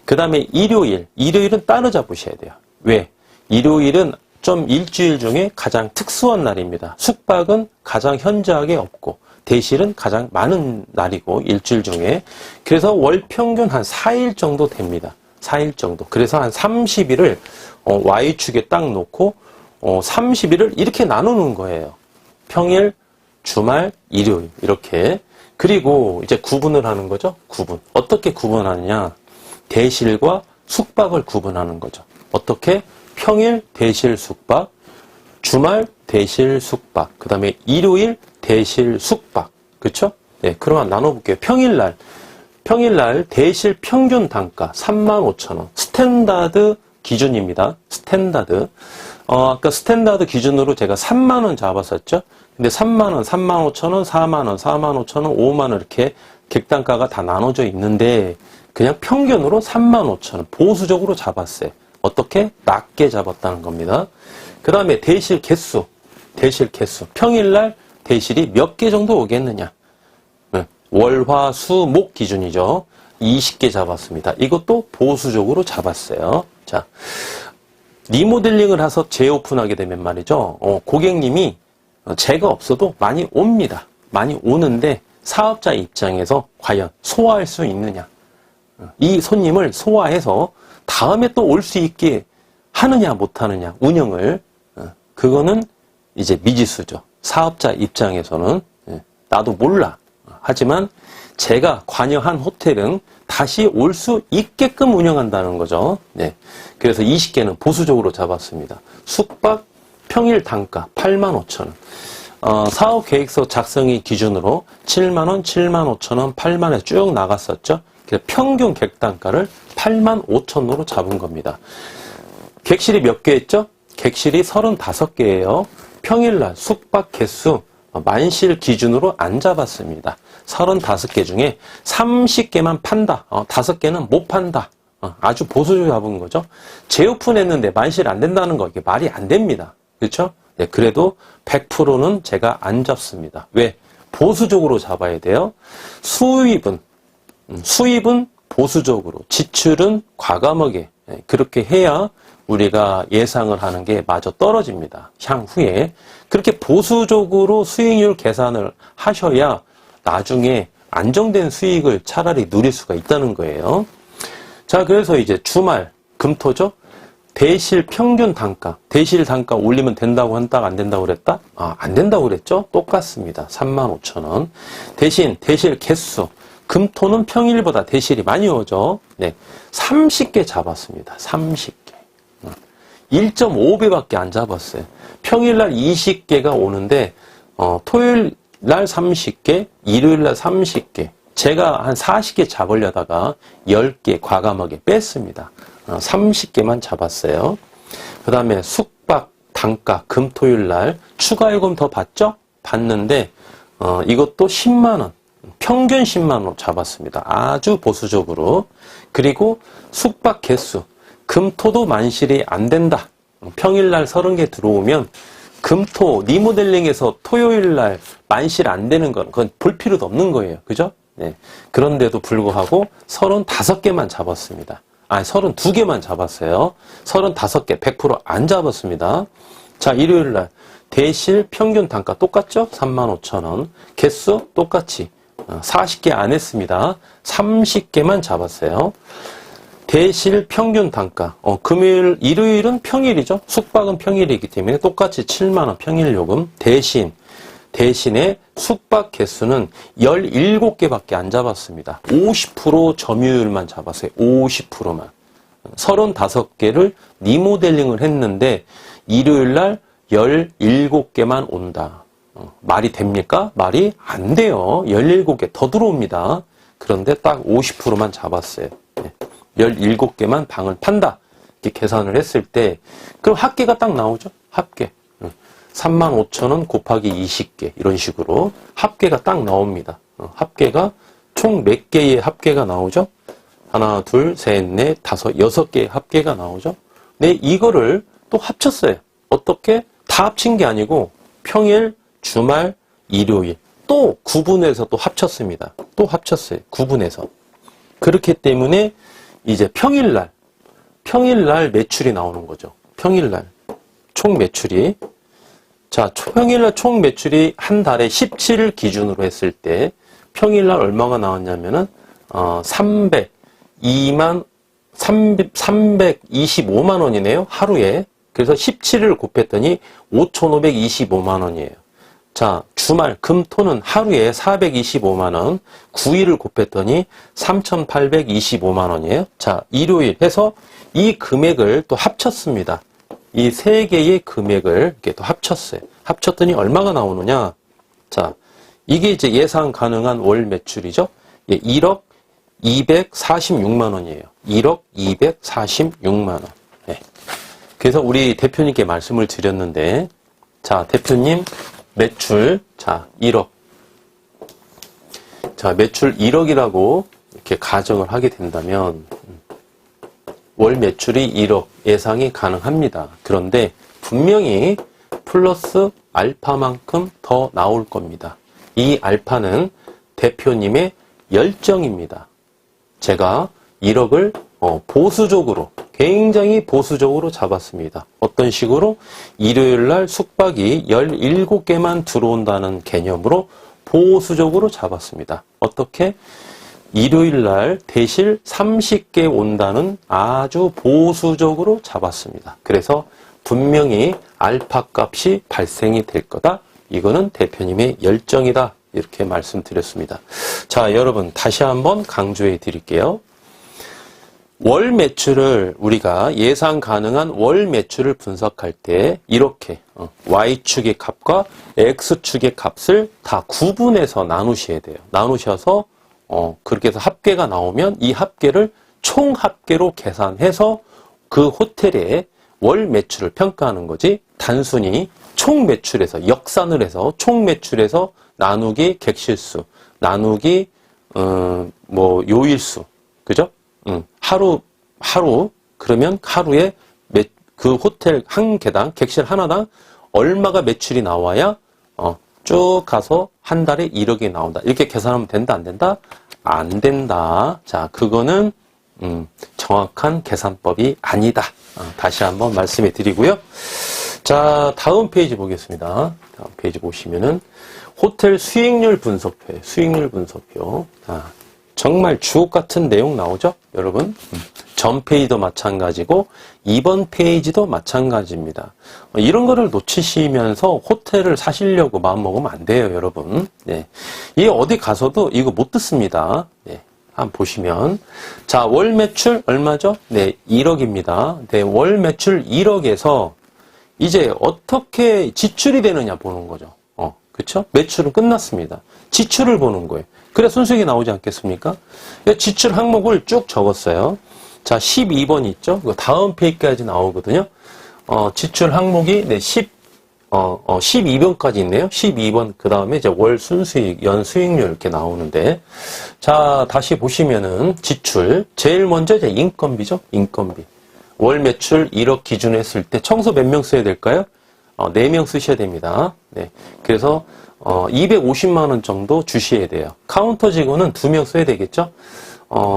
그 다음에 일요일은 따로 잡으셔야 돼요. 왜? 일요일은 좀 일주일 중에 가장 특수한 날입니다. 숙박은 가장 현저하게 없고 대실은 가장 많은 날이고 일주일 중에. 그래서 월 평균 한 4일 정도 됩니다. 4일 정도. 그래서 한 30일을 Y축에 딱 놓고 30일을 이렇게 나누는 거예요. 평일, 주말, 일요일 이렇게. 그리고 이제 구분을 하는 거죠. 구분. 어떻게 구분하느냐. 대실과 숙박을 구분하는 거죠. 어떻게? 평일, 대실, 숙박. 주말, 대실, 숙박. 그 다음에 일요일, 대실, 숙박. 그렇죠? 네, 그러면 나눠볼게요. 평일날 대실 평균 단가 35,000원. 스탠다드 기준입니다. 스탠다드. 아까 스탠다드 기준으로 제가 3만원 잡았었죠? 근데 3만원, 35,000원, 4만원, 45,000원, 5만원 이렇게 객단가가 다 나눠져 있는데 그냥 평균으로 35,000원 보수적으로 잡았어요. 어떻게? 낮게 잡았다는 겁니다. 그 다음에 대실 개수. 평일날 대실이 몇 개 정도 오겠느냐. 월, 화, 수, 목 기준이죠. 20개 잡았습니다. 이것도 보수적으로 잡았어요. 자, 리모델링을 해서 재오픈하게 되면 말이죠. 고객님이 제가 없어도 많이 옵니다. 많이 오는데 사업자 입장에서 과연 소화할 수 있느냐. 이 손님을 소화해서 다음에 또 올 수 있게 하느냐 못하느냐 운영을. 그거는 이제 미지수죠. 사업자 입장에서는 나도 몰라. 하지만 제가 관여한 호텔은 다시 올 수 있게끔 운영한다는 거죠. 네. 그래서 20개는 보수적으로 잡았습니다. 숙박 평일 단가 85,000원. 사업 계획서 작성일 기준으로 7만원, 75,000원, 8만원에 쭉 나갔었죠. 그래서 평균 객단가를 85,000원으로 잡은 겁니다. 객실이 몇 개 했죠? 객실이 35개예요. 평일날 숙박 개수 만실 기준으로 안 잡았습니다. 35개 중에 30개만 판다. 5개는 못 판다. 아주 보수적으로 잡은 거죠. 재오픈했는데 만실 안 된다는 거 이게 말이 안 됩니다. 그렇죠? 네, 그래도 100%는 제가 안 잡습니다. 왜? 보수적으로 잡아야 돼요. 수입은 보수적으로, 지출은 과감하게 그렇게 해야 우리가 예상을 하는 게 마저 떨어집니다. 향후에. 그렇게 보수적으로 수익률 계산을 하셔야 나중에 안정된 수익을 차라리 누릴 수가 있다는 거예요. 자, 그래서 이제 주말, 금토죠? 대실 평균 단가, 대실 단가 올리면 된다고 한다, 안 된다고 그랬다? 안 된다고 그랬죠? 똑같습니다. 35,000원. 대신 대실 개수, 금토는 평일보다 대실이 많이 오죠? 네. 30개 잡았습니다. 30개. 1.5배밖에 안 잡았어요. 평일날 20개가 오는데, 토요일날 30개, 일요일날 30개. 제가 한 40개 잡으려다가 10개 과감하게 뺐습니다. 30개만 잡았어요. 그 다음에 숙박, 단가, 금토일날 추가 요금 더 받죠? 받는데, 이것도 10만원. 평균 10만원 잡았습니다. 아주 보수적으로. 그리고 숙박 개수. 금토도 만실이 안 된다. 평일날 30개 들어오면 금토 리모델링에서 토요일날 만실 안 되는 건 그건 볼 필요도 없는 거예요. 그죠? 네. 그런데도 불구하고 35개만 잡았습니다. 32개만 잡았어요. 35개 100% 안 잡았습니다. 자, 일요일날 대실 평균 단가 똑같죠? 35,000원. 개수 똑같이 40개 안 했습니다. 30개만 잡았어요. 대실 평균 단가. 금요일, 일요일은 평일이죠. 숙박은 평일이기 때문에 똑같이 7만원 평일 요금. 대신에 숙박 개수는 17개밖에 안 잡았습니다. 50% 점유율만 잡았어요. 50%만. 35개를 리모델링을 했는데 일요일 날 17개만 온다. 말이 됩니까? 말이 안 돼요. 17개 더 들어옵니다. 그런데 딱 50%만 잡았어요. 17개만 방을 판다. 이렇게 계산을 했을 때 그럼 합계가 딱 나오죠. 합계. 35,000원 곱하기 20개 이런 식으로 합계가 딱 나옵니다. 합계가 총 몇 개의 합계가 나오죠? 하나, 둘, 셋, 넷, 다섯, 6개의 합계가 나오죠? 네, 이거를 또 합쳤어요. 어떻게? 다 합친 게 아니고 평일, 주말, 일요일 또 구분해서 또 합쳤습니다. 또 합쳤어요. 구분해서. 그렇기 때문에 이제 평일날 매출이 나오는 거죠. 평일날 총 매출이 자, 평일날 총 매출이 한 달에 17일 기준으로 했을 때 평일날 얼마가 나왔냐면은 325만 원이네요. 하루에. 그래서 17일을 곱했더니 5,525만 원이에요. 자, 주말, 금, 토는 하루에 425만 원, 9일을 곱했더니 3,825만 원이에요. 자, 일요일 해서 이 금액을 또 합쳤습니다. 이 세 개의 금액을 이렇게 또 합쳤어요. 합쳤더니 얼마가 나오느냐? 자, 이게 이제 예상 가능한 월 매출이죠. 1억 246만 원이에요. 1억 246만 원. 네. 그래서 우리 대표님께 말씀을 드렸는데, 자, 대표님, 매출, 자, 1억. 자, 매출 1억이라고 이렇게 가정을 하게 된다면, 월 매출이 1억 예상이 가능합니다. 그런데 분명히 플러스 알파만큼 더 나올 겁니다. 이 알파는 대표님의 열정입니다. 제가 1억을 보수적으로, 굉장히 보수적으로 잡았습니다. 어떤 식으로? 일요일 날 숙박이 17개만 들어온다는 개념으로 보수적으로 잡았습니다. 어떻게? 일요일 날 대실 30개 온다는 아주 보수적으로 잡았습니다. 그래서 분명히 알파 값이 발생이 될 거다. 이거는 대표님의 열정이다. 이렇게 말씀드렸습니다. 자, 여러분 다시 한번 강조해 드릴게요. 월 매출을 우리가 예상 가능한 월 매출을 분석할 때 이렇게 Y축의 값과 X축의 값을 다 구분해서 나누셔야 돼요. 나누셔서 그렇게 해서 합계가 나오면 이 합계를 총 합계로 계산해서 그 호텔의 월 매출을 평가하는 거지 단순히 총 매출에서 역산을 해서 총 매출에서 나누기 객실수, 나누기 요일수, 그죠? 하루 그러면 하루에 그 호텔 한 개당 객실 하나당 얼마가 매출이 나와야 쭉 가서 한 달에 1억이 나온다. 이렇게 계산하면 된다, 안 된다? 안 된다. 자, 그거는 정확한 계산법이 아니다. 다시 한번 말씀해 드리고요. 자, 다음 페이지 보겠습니다. 다음 페이지 보시면은 호텔 수익률 분석표예요. 수익률 분석표. 자, 정말 주옥 같은 내용 나오죠? 여러분. 전 페이지도 마찬가지고 이번 페이지도 마찬가지입니다. 이런 거를 놓치시면서 호텔을 사시려고 마음먹으면 안 돼요, 여러분. 네. 이게 어디 가서도 이거 못 듣습니다. 네. 한번 보시면. 자, 월 매출 얼마죠? 네, 1억입니다. 네, 월 매출 1억에서 이제 어떻게 지출이 되느냐 보는 거죠. 그쵸? 매출은 끝났습니다. 지출을 보는 거예요. 그래 순수익이 나오지 않겠습니까? 지출 항목을 쭉 적었어요. 자, 12번 있죠? 이거 다음 페이지까지 나오거든요. 지출 항목이, 네, 12번까지 있네요. 12번, 그 다음에 이제 월 순수익, 연 수익률 이렇게 나오는데. 자, 다시 보시면은 지출. 제일 먼저 이제 인건비죠? 인건비. 월 매출 1억 기준으로 했을 때 청소 몇 명 써야 될까요? 4명 쓰셔야 됩니다. 네. 그래서, 250만 원 정도 주셔야 돼요. 카운터 직원은 2명 써야 되겠죠?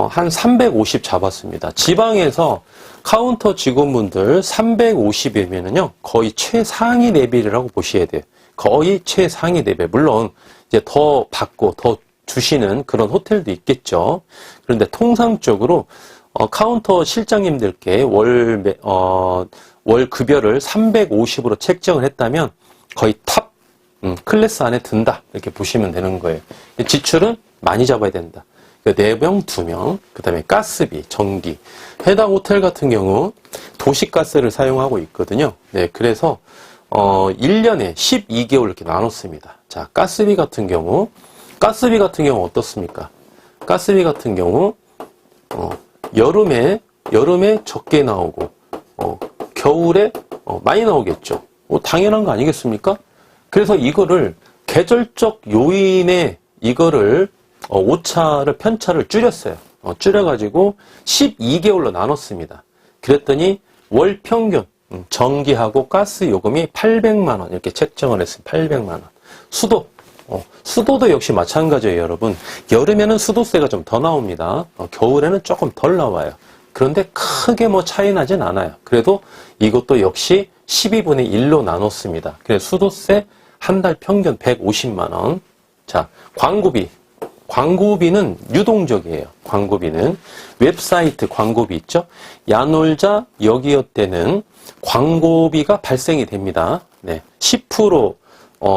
한 350 잡았습니다. 지방에서 카운터 직원분들 350이면은요, 거의 최상위 레벨이라고 보셔야 돼요. 거의 최상위 레벨. 물론, 이제 더 받고 더 주시는 그런 호텔도 있겠죠. 그런데 통상적으로, 카운터 실장님들께 월 급여를 350으로 책정을 했다면 거의 탑, 클래스 안에 든다. 이렇게 보시면 되는 거예요. 지출은 많이 잡아야 된다. 4명, 2명, 그 다음에 가스비, 전기. 해당 호텔 같은 경우 도시가스를 사용하고 있거든요. 네, 그래서 1년에 12개월 이렇게 나눴습니다. 자, 가스비 같은 경우 어떻습니까? 가스비 같은 경우 여름에 적게 나오고 겨울에 많이 나오겠죠. 당연한 거 아니겠습니까? 그래서 이거를 계절적 요인에 이거를 오차를 편차를 줄였어요. 줄여가지고 12개월로 나눴습니다. 그랬더니 월 평균 전기하고 가스 요금이 800만 원 이렇게 책정을 했습니다. 800만 원. 수도도 역시 마찬가지예요, 여러분. 여름에는 수도세가 좀 더 나옵니다. 겨울에는 조금 덜 나와요. 그런데 크게 뭐 차이 나진 않아요. 그래도 이것도 역시 12분의 1로 나눴습니다. 그래서 수도세 한 달 평균 150만 원. 자, 광고비는 유동적이에요. 광고비는 웹사이트 광고비 있죠? 야놀자 여기어때는 광고비가 발생이 됩니다. 네, 10%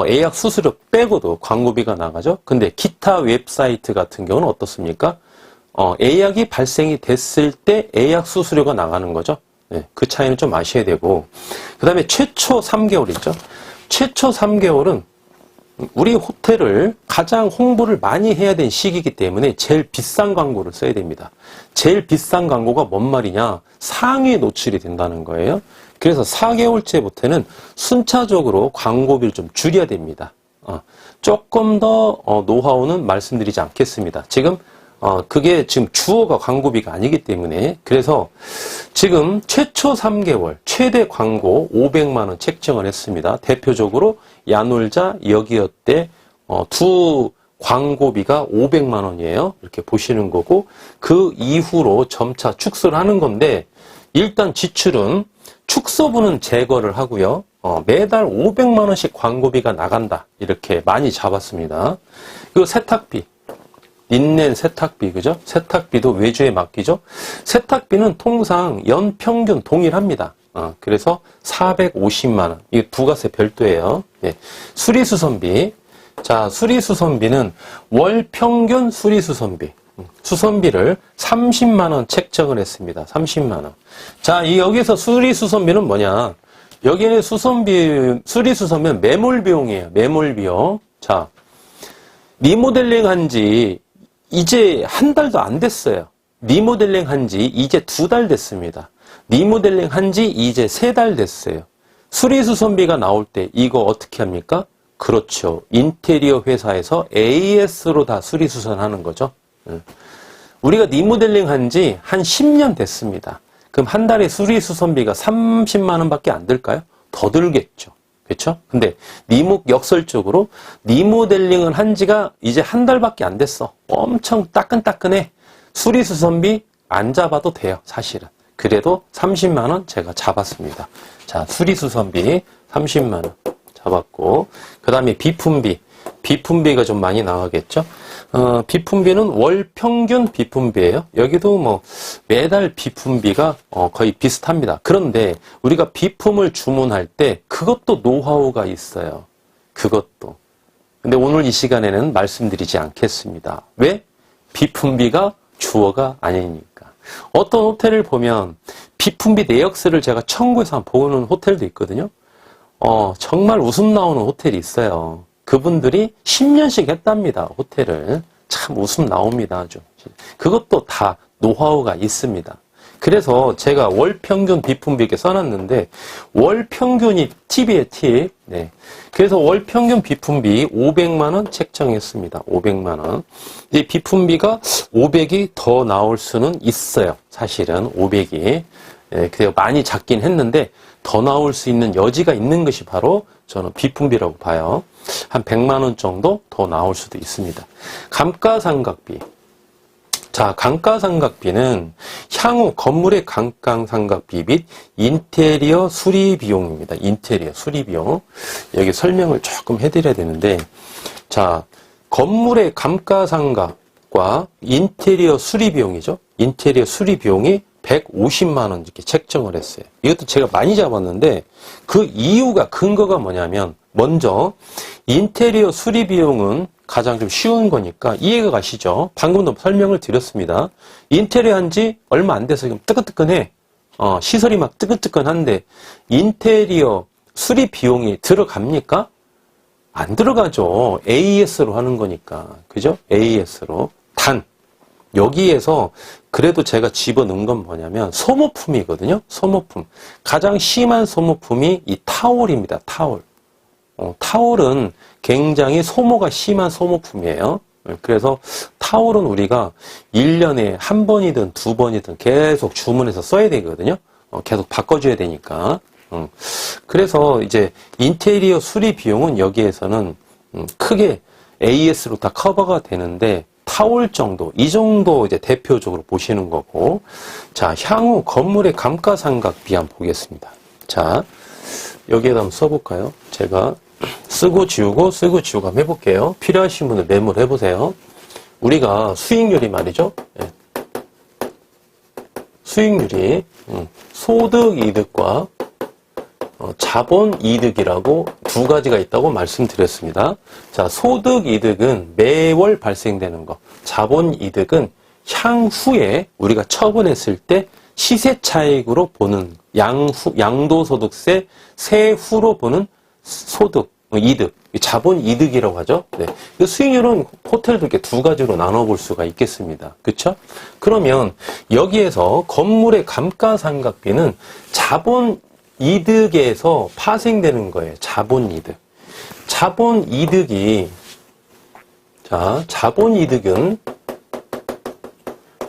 예약 수수료 빼고도 광고비가 나가죠. 근데 기타 웹사이트 같은 경우는 어떻습니까? 예약이 발생이 됐을 때 예약 수수료가 나가는 거죠. 네, 그 차이는 좀 아셔야 되고, 그 다음에 최초 3개월 있죠. 최초 3개월은 우리 호텔을 가장 홍보를 많이 해야 되는 시기이기 때문에 제일 비싼 광고를 써야 됩니다. 제일 비싼 광고가 뭔 말이냐? 상위에 노출이 된다는 거예요. 그래서 4개월째부터는 순차적으로 광고비를 좀 줄여야 됩니다. 조금 더 노하우는 말씀드리지 않겠습니다. 그게 지금 주어가 광고비가 아니기 때문에, 그래서 지금 최초 3개월 최대 광고 500만 원 책정을 했습니다. 대표적으로 야놀자, 여기어때 두 광고비가 500만 원이에요. 이렇게 보시는 거고, 그 이후로 점차 축소를 하는 건데, 일단 지출은 축소분은 제거를 하고요. 매달 500만 원씩 광고비가 나간다. 이렇게 많이 잡았습니다. 그리고 세탁비. 린넨 세탁비, 그죠? 세탁비도 외주에 맡기죠? 세탁비는 통상 연 평균 동일합니다. 그래서 450만원. 이게 부가세 별도예요. 네. 수리수선비. 자, 수리수선비는 월 평균 수리수선비. 수선비를 30만원 책정을 했습니다. 30만원. 자, 여기서 수리수선비는 뭐냐? 여기는 수리수선비는 매몰 비용이에요. 매몰 비용. 자, 리모델링 한지 이제 한 달도 안 됐어요. 리모델링 한지 이제 2달 됐습니다. 리모델링 한지 이제 3달 됐어요. 수리수선비가 나올 때 이거 어떻게 합니까? 그렇죠. 인테리어 회사에서 AS로 다 수리수선하는 거죠. 우리가 리모델링 한지 한 10년 됐습니다. 그럼 한 달에 수리수선비가 30만 원밖에 안 들까요? 더 들겠죠. 그렇죠? 근데 역설적으로 리모델링을 한 지가 이제 한 달밖에 안 됐어. 엄청 따끈따끈해. 수리수선비 안 잡아도 돼요, 사실은. 그래도 30만 원 제가 잡았습니다. 자, 수리수선비 30만 원 잡았고, 그 다음에 비품비. 비품비가 좀 많이 나가겠죠? 비품비는 월 평균 비품비예요. 여기도 뭐 매달 비품비가 거의 비슷합니다. 그런데 우리가 비품을 주문할 때 그것도 노하우가 있어요. 그것도. 근데 오늘 이 시간에는 말씀드리지 않겠습니다. 왜? 비품비가 주어가 아니니까. 어떤 호텔을 보면 비품비 내역서를 제가 청구해서 한번 보는 호텔도 있거든요. 정말 웃음 나오는 호텔이 있어요. 그분들이 10년씩 했답니다. 호텔을. 참 웃음 나옵니다. 아주. 그것도 다 노하우가 있습니다. 그래서 제가 월 평균 비품비 이렇게 써놨는데, 월 평균이 팁이에요, 팁. 네. 그래서 월 평균 비품비 500만 원 책정했습니다. 500만 원. 이 비품비가 500이 더 나올 수는 있어요. 사실은 500이. 예, 그래서 많이 작긴 했는데 더 나올 수 있는 여지가 있는 것이 바로 저는 비품비라고 봐요. 한 100만 원 정도 더 나올 수도 있습니다. 감가상각비. 자, 감가상각비는 향후 건물의 감가상각비 및 인테리어 수리 비용입니다. 인테리어 수리 비용. 여기 설명을 조금 해드려야 되는데, 자, 건물의 감가상각과 인테리어 수리 비용이죠. 인테리어 수리 비용이 150만 원 이렇게 책정을 했어요. 이것도 제가 많이 잡았는데, 그 이유가 근거가 뭐냐면, 먼저 인테리어 수리 비용은 가장 좀 쉬운 거니까 이해가 가시죠? 방금도 설명을 드렸습니다. 인테리어 한 지 얼마 안 돼서 지금 뜨끈뜨끈해. 시설이 막 뜨끈뜨끈한데 인테리어 수리 비용이 들어갑니까? 안 들어가죠. AS로 하는 거니까. 그죠? AS로. 단 여기에서 그래도 제가 집어넣은 건 뭐냐면 소모품이거든요. 소모품. 가장 심한 소모품이 이 타올입니다. 타올. 타올은 굉장히 소모가 심한 소모품이에요. 그래서 타올은 우리가 1년에 한 번이든 두 번이든 계속 주문해서 써야 되거든요. 계속 바꿔줘야 되니까. 그래서 이제 인테리어 수리 비용은 여기에서는 크게 AS로 다 커버가 되는데 타올 정도, 이 정도 이제 대표적으로 보시는 거고. 자, 향후 건물의 감가상각비 한번 보겠습니다. 자, 여기에다 한번 써볼까요? 제가 쓰고 지우고 한번 해볼게요. 필요하신 분은 메모를 해보세요. 우리가 수익률이 말이죠. 네. 수익률이 소득이득과 자본이득이라고 두 가지가 있다고 말씀드렸습니다. 자, 소득이득은 매월 발생되는 거, 자본이득은 향후에 우리가 처분했을 때 시세 차익으로 보는 양도소득세 세후로 보는 소득, 이득, 자본이득이라고 하죠. 네. 수익률은 호텔도 이렇게 두 가지로 나눠볼 수가 있겠습니다. 그렇죠? 그러면 여기에서 건물의 감가상각비는 자본이득에서 파생되는 거예요. 자본이득. 자본이득은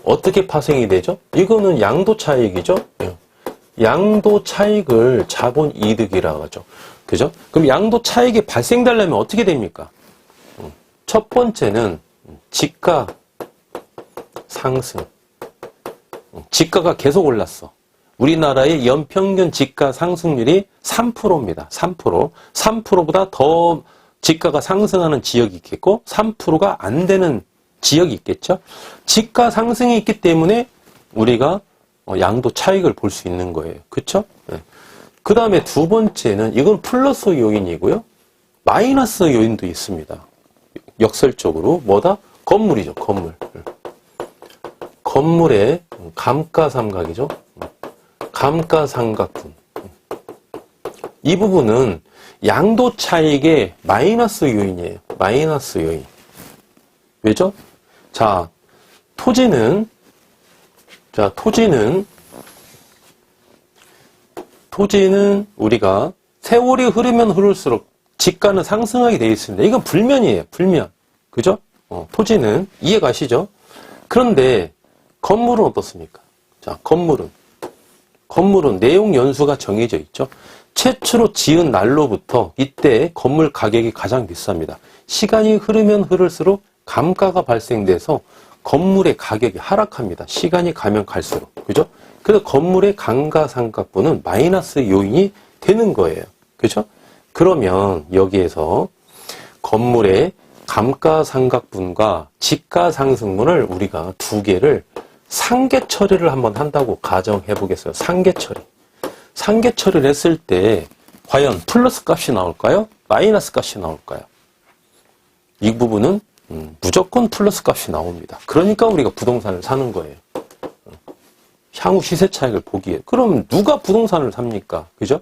어떻게 파생이 되죠? 이거는 양도차익이죠? 양도차익을 자본이득이라고 하죠. 그죠? 그럼 양도차익이 발생되려면 어떻게 됩니까? 첫 번째는 지가 상승. 지가가 계속 올랐어. 우리나라의 연평균 지가 상승률이 3%입니다. 3%. 3%보다 더 지가가 상승하는 지역이 있겠고 3%가 안 되는 지역이 있겠죠. 지가 상승이 있기 때문에 우리가 양도 차익을 볼 수 있는 거예요. 그렇죠? 네. 그 다음에 두 번째는 이건 플러스 요인이고요. 마이너스 요인도 있습니다. 역설적으로 뭐다? 건물이죠. 건물. 건물의 감가상각이죠. 감가상각분. 이 부분은 양도 차익의 마이너스 요인이에요. 마이너스 요인. 왜죠? 자, 토지는 우리가 세월이 흐르면 흐를수록 지가는 상승하게 되어 있습니다. 이건 불면이에요. 불면. 그죠? 토지는 이해 가시죠? 그런데 건물은 어떻습니까? 자, 건물은 내용 연수가 정해져 있죠. 최초로 지은 날로부터 이때 건물 가격이 가장 비쌉니다. 시간이 흐르면 흐를수록 감가가 발생돼서 건물의 가격이 하락합니다. 시간이 가면 갈수록. 그죠? 그래서 건물의 감가상각분은 마이너스 요인이 되는 거예요. 그죠? 그러면 여기에서 건물의 감가상각분과 지가상승분을 우리가 두 개를 상계 처리를 한번 한다고 가정해 보겠어요. 상계 처리. 상계 처리를 했을 때 과연 플러스 값이 나올까요? 마이너스 값이 나올까요? 이 부분은 무조건 플러스 값이 나옵니다. 그러니까 우리가 부동산을 사는 거예요. 향후 시세 차익을 보기에. 그럼 누가 부동산을 삽니까? 그죠?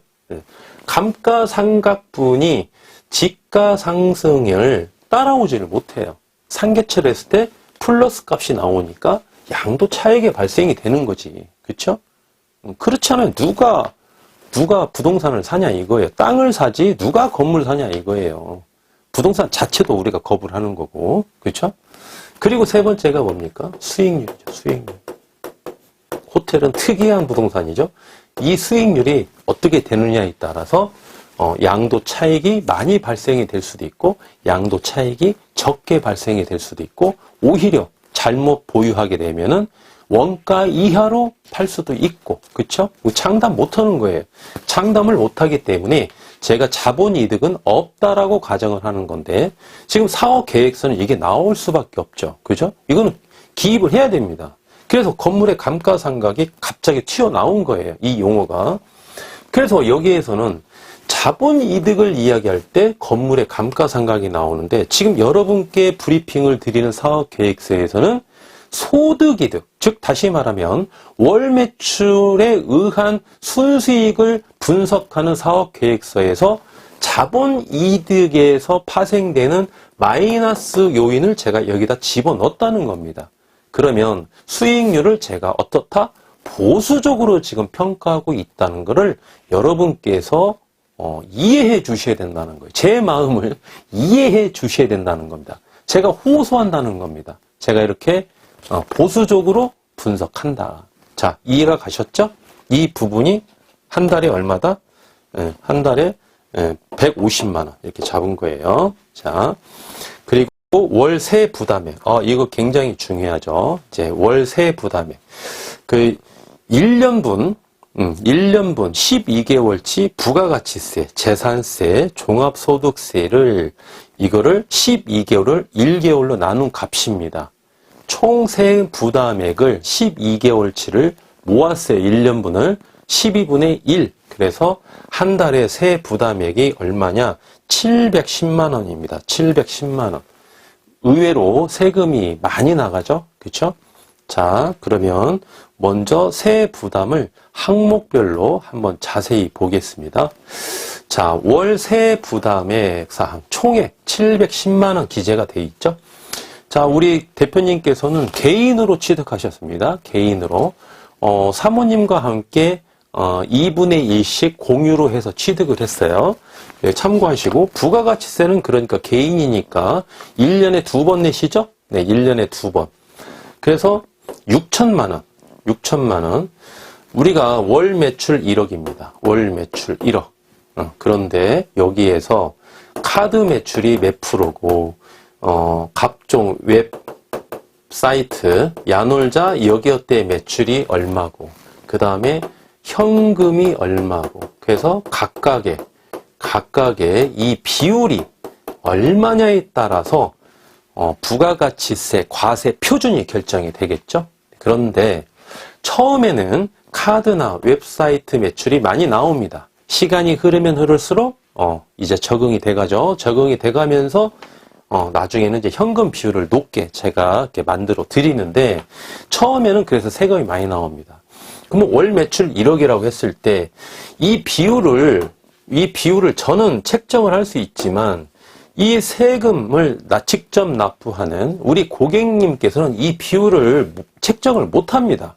감가상각분이 지가 상승을 따라오지를 못해요. 상계처를 했을 때 플러스 값이 나오니까 양도 차익의 발생이 되는 거지. 그렇죠? 그렇지 않으면 누가 부동산을 사냐 이거예요. 땅을 사지 누가 건물 사냐 이거예요. 부동산 자체도 우리가 거부를 하는 거고. 그렇죠? 그리고 세 번째가 뭡니까? 수익률이죠. 수익률. 호텔은 특이한 부동산이죠. 이 수익률이 어떻게 되느냐에 따라서 양도 차익이 많이 발생이 될 수도 있고 양도 차익이 적게 발생이 될 수도 있고 오히려 잘못 보유하게 되면은 원가 이하로 팔 수도 있고. 그렇죠? 장담 못 하는 거예요. 장담을 못 하기 때문에 제가 자본이득은 없다라고 가정을 하는 건데 지금 사업 계획서는 이게 나올 수밖에 없죠. 그죠? 이거는 기입을 해야 됩니다. 그래서 건물의 감가상각이 갑자기 튀어나온 거예요. 이 용어가. 그래서 여기에서는 자본이득을 이야기할 때 건물의 감가상각이 나오는데 지금 여러분께 브리핑을 드리는 사업계획서에서는 소득이득, 즉 다시 말하면 월 매출에 의한 순수익을 분석하는 사업계획서에서 자본이득에서 파생되는 마이너스 요인을 제가 여기다 집어넣었다는 겁니다. 그러면 수익률을 제가 어떻다? 보수적으로 지금 평가하고 있다는 것을 여러분께서 이해해 주셔야 된다는 거예요. 제 마음을 이해해 주셔야 된다는 겁니다. 제가 호소한다는 겁니다. 제가 이렇게 보수적으로 분석한다. 자, 이해가 가셨죠? 이 부분이 한 달에 얼마다? 한 달에 150만 원 이렇게 잡은 거예요. 자, 그리고 월세 부담액. 이거 굉장히 중요하죠. 이제 월세 부담액. 그 1년분 12개월치 부가가치세, 재산세, 종합소득세를 이거를 12개월을 1개월로 나눈 값입니다. 총 세금 부담액을 12개월치를 모았어요. 1년분을 12분의 1. 그래서 한 달에 세 부담액이 얼마냐? 710만 원입니다. 710만 원. 의외로 세금이 많이 나가죠? 그렇죠? 자, 그러면 먼저 세 부담을 항목별로 한번 자세히 보겠습니다. 자, 월 세 부담액 사항 총액 710만 원 기재가 돼 있죠? 자, 우리 대표님께서는 개인으로 취득하셨습니다. 개인으로. 사모님과 함께 2분의 1씩 공유로 해서 취득을 했어요. 네, 참고하시고, 부가가치세는 그러니까 개인이니까 1년에 2번 내시죠? 네, 1년에 2번. 그래서 6천만 원. 6천만 원. 우리가 월 매출 1억입니다. 월 매출 1억. 그런데 여기에서 카드 매출이 몇 프로고, 각종 웹사이트, 야놀자, 여기어때 매출이 얼마고, 그 다음에 현금이 얼마고, 그래서 각각의 이 비율이 얼마냐에 따라서 부가가치세, 과세 표준이 결정이 되겠죠? 그런데 처음에는 카드나 웹사이트 매출이 많이 나옵니다. 시간이 흐르면 흐를수록 이제 적응이 돼가죠. 적응이 돼가면서 나중에는 이제 현금 비율을 높게 제가 이렇게 만들어 드리는데 처음에는 그래서 세금이 많이 나옵니다. 그러면 월 매출 1억이라고 했을 때 이 비율을 저는 책정을 할 수 있지만 이 세금을 직접 납부하는 우리 고객님께서는 이 비율을 책정을 못합니다.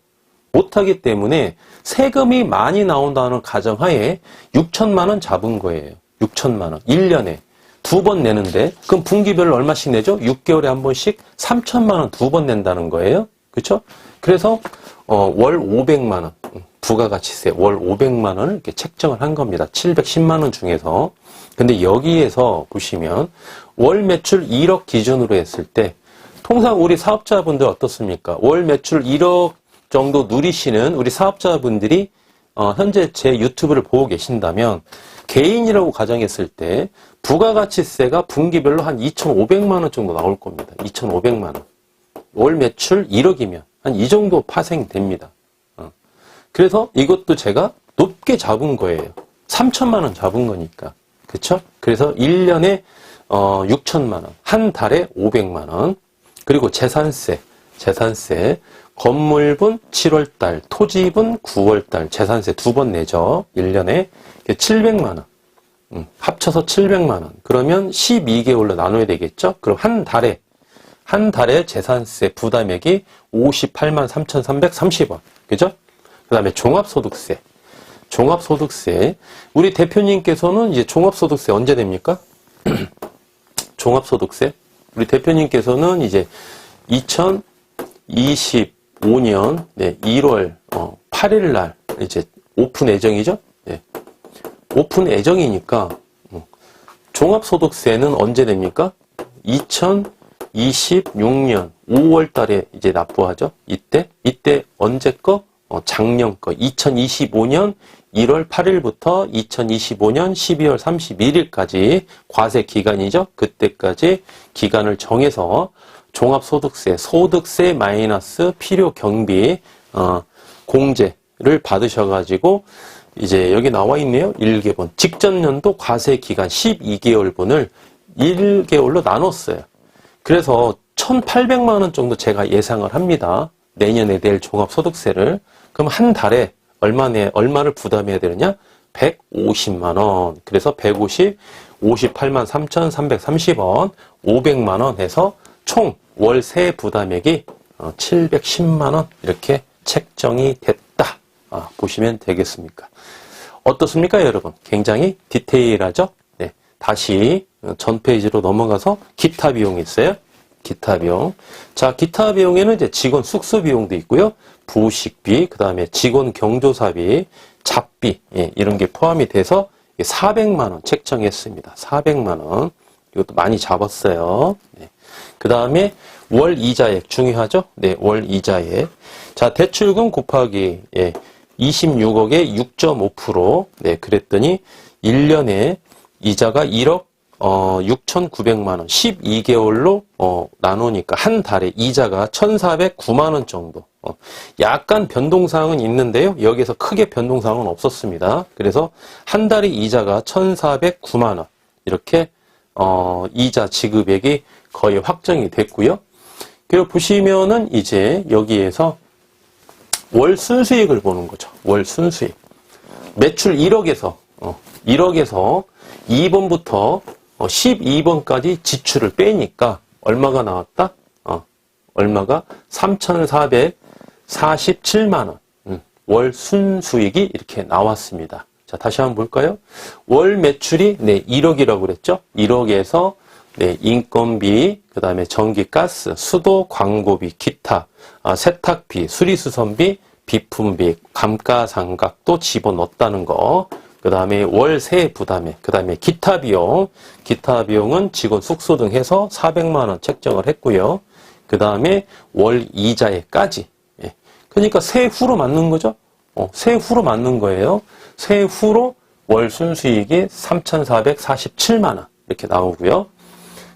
못하기 때문에 세금이 많이 나온다는 가정하에 6천만 원 잡은 거예요. 6천만 원. 1년에 2번 내는데 그럼 분기별로 얼마씩 내죠? 6개월에 한 번씩 3천만 원 2번 낸다는 거예요. 그렇죠? 그래서 월 500만 원 부가가치세 월 500만 원을 이렇게 책정을 한 겁니다. 710만 원 중에서. 근데 여기에서 보시면 월 매출 1억 기준으로 했을 때 통상 우리 사업자분들 어떻습니까? 월 매출 1억 정도 누리시는 우리 사업자분들이 현재 제 유튜브를 보고 계신다면 개인이라고 가정했을 때 부가가치세가 분기별로 한 2,500만 원 정도 나올 겁니다. 2,500만 원. 월 매출 1억이면 한 이 정도 파생됩니다. 그래서 이것도 제가 높게 잡은 거예요. 3천만 원 잡은 거니까. 그쵸? 그래서 1년에 6천만 원, 한 달에 500만 원. 그리고 재산세. 건물분 7월달, 토지분 9월달 재산세 2번 내죠. 1년에 700만 원. 합쳐서 700만 원. 그러면 12개월로 나눠야 되겠죠? 그럼 한 달에 재산세 부담액이 58만 3,330원. 그죠? 그 다음에 종합소득세. 우리 대표님께서는 이제 종합소득세 언제 됩니까? 종합소득세. 우리 대표님께서는 이제 2025년 1월 8일 날 이제 오픈 예정이죠? 네. 오픈 예정이니까 종합소득세는 언제 됩니까? 2026년 5월 달에 이제 납부하죠. 이때 언제 거? 작년 거. 2025년 1월 8일부터 2025년 12월 31일까지 과세 기간이죠. 그때까지 기간을 정해서 종합소득세, 소득세 마이너스 필요 경비 공제를 받으셔가지고 이제 여기 나와 있네요. 1개분. 직전 연도 과세 기간 12개월분을 1개월로 나눴어요. 그래서 1,800만 원 정도 제가 예상을 합니다. 내년에 낼 종합소득세를. 그럼 한 달에 얼마를 부담해야 되느냐? 150만 원. 그래서 150, 58만 3,330원, 500만 원 해서 총 월 세액 부담액이 710만 원 이렇게 책정이 됐다. 보시면 되겠습니까? 어떻습니까, 여러분? 굉장히 디테일하죠? 네. 다시 전 페이지로 넘어가서 기타 비용이 있어요. 기타 비용. 자, 기타 비용에는 이제 직원 숙소 비용도 있고요. 부식비, 그 다음에 직원 경조사비, 잡비, 이런 게 포함이 돼서 400만 원 책정했습니다. 400만 원. 이것도 많이 잡았어요. 네. 그 다음에 월 이자액 중요하죠? 네, 월 이자액. 자, 대출금 곱하기 26억에 6.5%. 네, 그랬더니 1년에 이자가 1억 6,900만 원. 12개월로 나누니까 한 달에 이자가 1,409만 원 정도. 약간 변동사항은 있는데요. 여기서 크게 변동사항은 없었습니다. 그래서 한 달에 이자가 1,409만 원. 이렇게 이자 지급액이 거의 확정이 됐고요. 그리고 보시면은 이제 여기에서 월 순수익을 보는 거죠. 월 순수익. 매출 1억에서 2번부터 12번까지 지출을 빼니까 얼마가 나왔다? 얼마가 3,447만 원. 월 순수익이 이렇게 나왔습니다. 자, 다시 한번 볼까요? 월 매출이 1억이라고 그랬죠? 1억에서 인건비, 그 다음에 전기, 가스, 수도, 광고비, 기타, 세탁비, 수리수선비, 비품비, 감가상각도 집어넣었다는 거. 그 다음에 월 세액 부담액, 그 다음에 기타 비용. 기타 비용은 직원 숙소 등 해서 400만 원 책정을 했고요. 그 다음에 월 이자액까지. 그러니까 세후로 맞는 거죠? 세후로 맞는 거예요. 세후로 월 순수익이 3,447만 원. 이렇게 나오고요.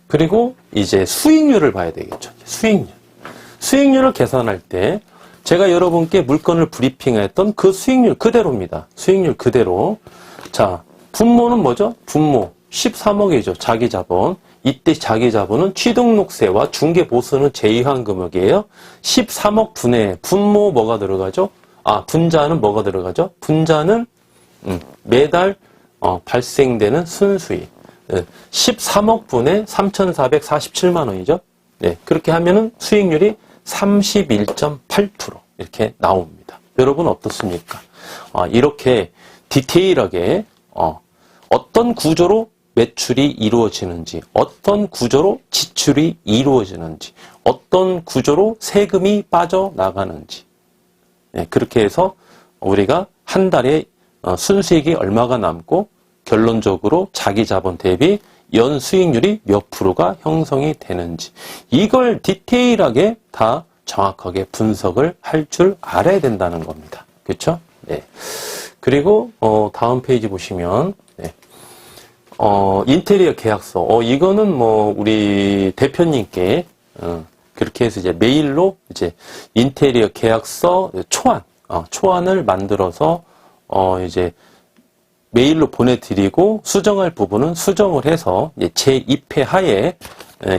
그리고 이제 수익률을 봐야 되겠죠. 수익률. 수익률을 계산할 때 제가 여러분께 물건을 브리핑했던 그 수익률 그대로입니다. 수익률 그대로. 자, 분모는 뭐죠? 분모 13억이죠. 자기자본. 이때 자기자본은 취등록세와 중개보수는 제외한 금액이에요. 13억 분의 분모 뭐가 들어가죠? 분자는 뭐가 들어가죠? 분자는 매달 발생되는 순수익. 13억 분의 3,447만 원이죠. 네, 그렇게 하면은 수익률이 31.8% 이렇게 나옵니다. 여러분 어떻습니까? 이렇게 디테일하게 어떤 구조로 매출이 이루어지는지, 어떤 구조로 지출이 이루어지는지, 어떤 구조로 세금이 빠져나가는지, 네, 그렇게 해서 우리가 한 달에 순수익이 얼마가 남고 결론적으로 자기 자본 대비 연 수익률이 몇 프로가 형성이 되는지 이걸 디테일하게 다 정확하게 분석을 할 줄 알아야 된다는 겁니다. 그렇죠? 네. 그리고 다음 페이지 보시면 인테리어 계약서. 이거는 뭐 우리 대표님께 그렇게 해서 이제 메일로 이제 인테리어 계약서 초안을 만들어서 이제 메일로 보내드리고 수정할 부분은 수정을 해서 제 입회 하에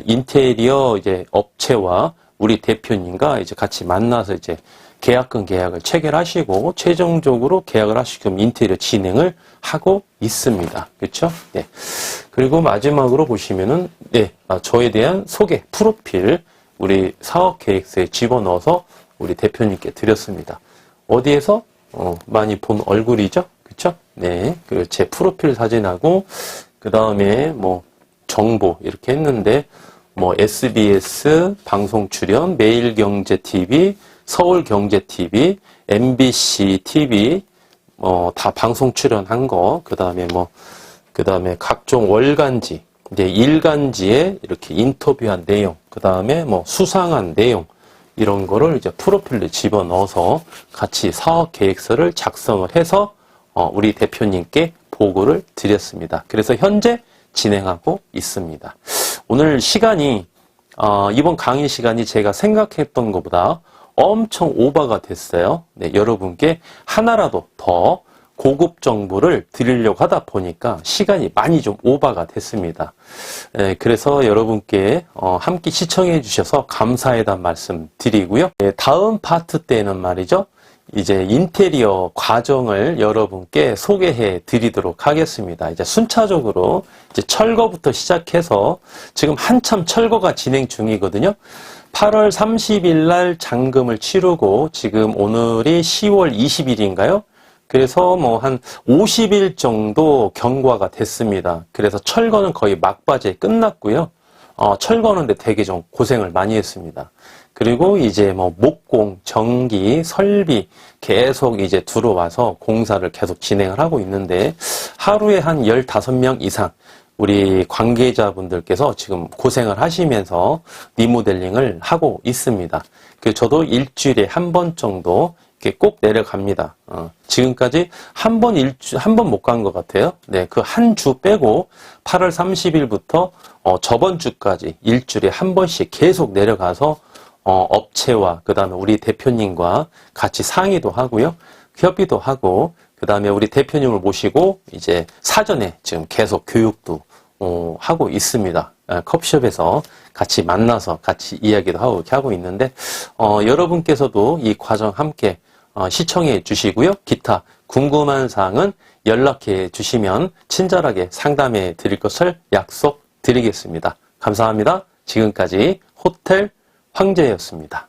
인테리어 이제 업체와 우리 대표님과 이제 같이 만나서 이제 계약을 체결하시고 최종적으로 계약을 하시고 인테리어 진행을 하고 있습니다. 그렇죠? 네. 그리고 마지막으로 보시면은 저에 대한 소개 프로필 우리 사업 계획서에 집어넣어서 우리 대표님께 드렸습니다. 어디에서 많이 본 얼굴이죠? 그렇죠? 네. 그 제 프로필 사진하고 그 다음에 뭐 정보 이렇게 했는데 뭐 SBS 방송 출연, 매일경제TV, 서울경제TV, MBCTV 다 방송 출연한 거, 그 다음에 각종 월간지, 이제 일간지에 이렇게 인터뷰한 내용, 그 다음에 뭐 수상한 내용, 이런 거를 이제 프로필에 집어넣어서 같이 사업 계획서를 작성을 해서 우리 대표님께 보고를 드렸습니다. 그래서 현재 진행하고 있습니다. 오늘 시간이, 이번 강의 시간이 제가 생각했던 것보다 엄청 오버가 됐어요. 네, 여러분께 하나라도 더 고급 정보를 드리려고 하다 보니까 시간이 많이 좀 오버가 됐습니다. 그래서 여러분께 함께 시청해 주셔서 감사하다는 말씀 드리고요. 다음 파트 때는 말이죠. 이제 인테리어 과정을 여러분께 소개해 드리도록 하겠습니다. 이제 순차적으로 이제 철거부터 시작해서 지금 한참 철거가 진행 중이거든요. 8월 30일 날 잔금을 치르고 지금 오늘이 10월 20일인가요? 그래서 뭐 한 50일 정도 경과가 됐습니다. 그래서 철거는 거의 막바지에 끝났고요. 철거하는데 되게 좀 고생을 많이 했습니다. 그리고 이제 뭐 목공, 전기, 설비 계속 이제 들어와서 공사를 계속 진행을 하고 있는데 하루에 한 15명 이상 우리 관계자분들께서 지금 고생을 하시면서 리모델링을 하고 있습니다. 저도 일주일에 한 번 정도 이렇게 꼭 내려갑니다. 지금까지 한 번 못 간 것 같아요. 네, 그 한 주 빼고 8월 30일부터 저번 주까지 일주일에 한 번씩 계속 내려가서 업체와 그 다음에 우리 대표님과 같이 상의도 하고요. 협의도 하고 그 다음에 우리 대표님을 모시고 이제 사전에 지금 계속 교육도 하고 있습니다. 커피숍에서 같이 만나서 같이 이야기도 하고 이렇게 하고 있는데 여러분께서도 이 과정 함께 시청해 주시고요. 기타 궁금한 사항은 연락해 주시면 친절하게 상담해 드릴 것을 약속드리겠습니다. 감사합니다. 지금까지 호텔 황제였습니다.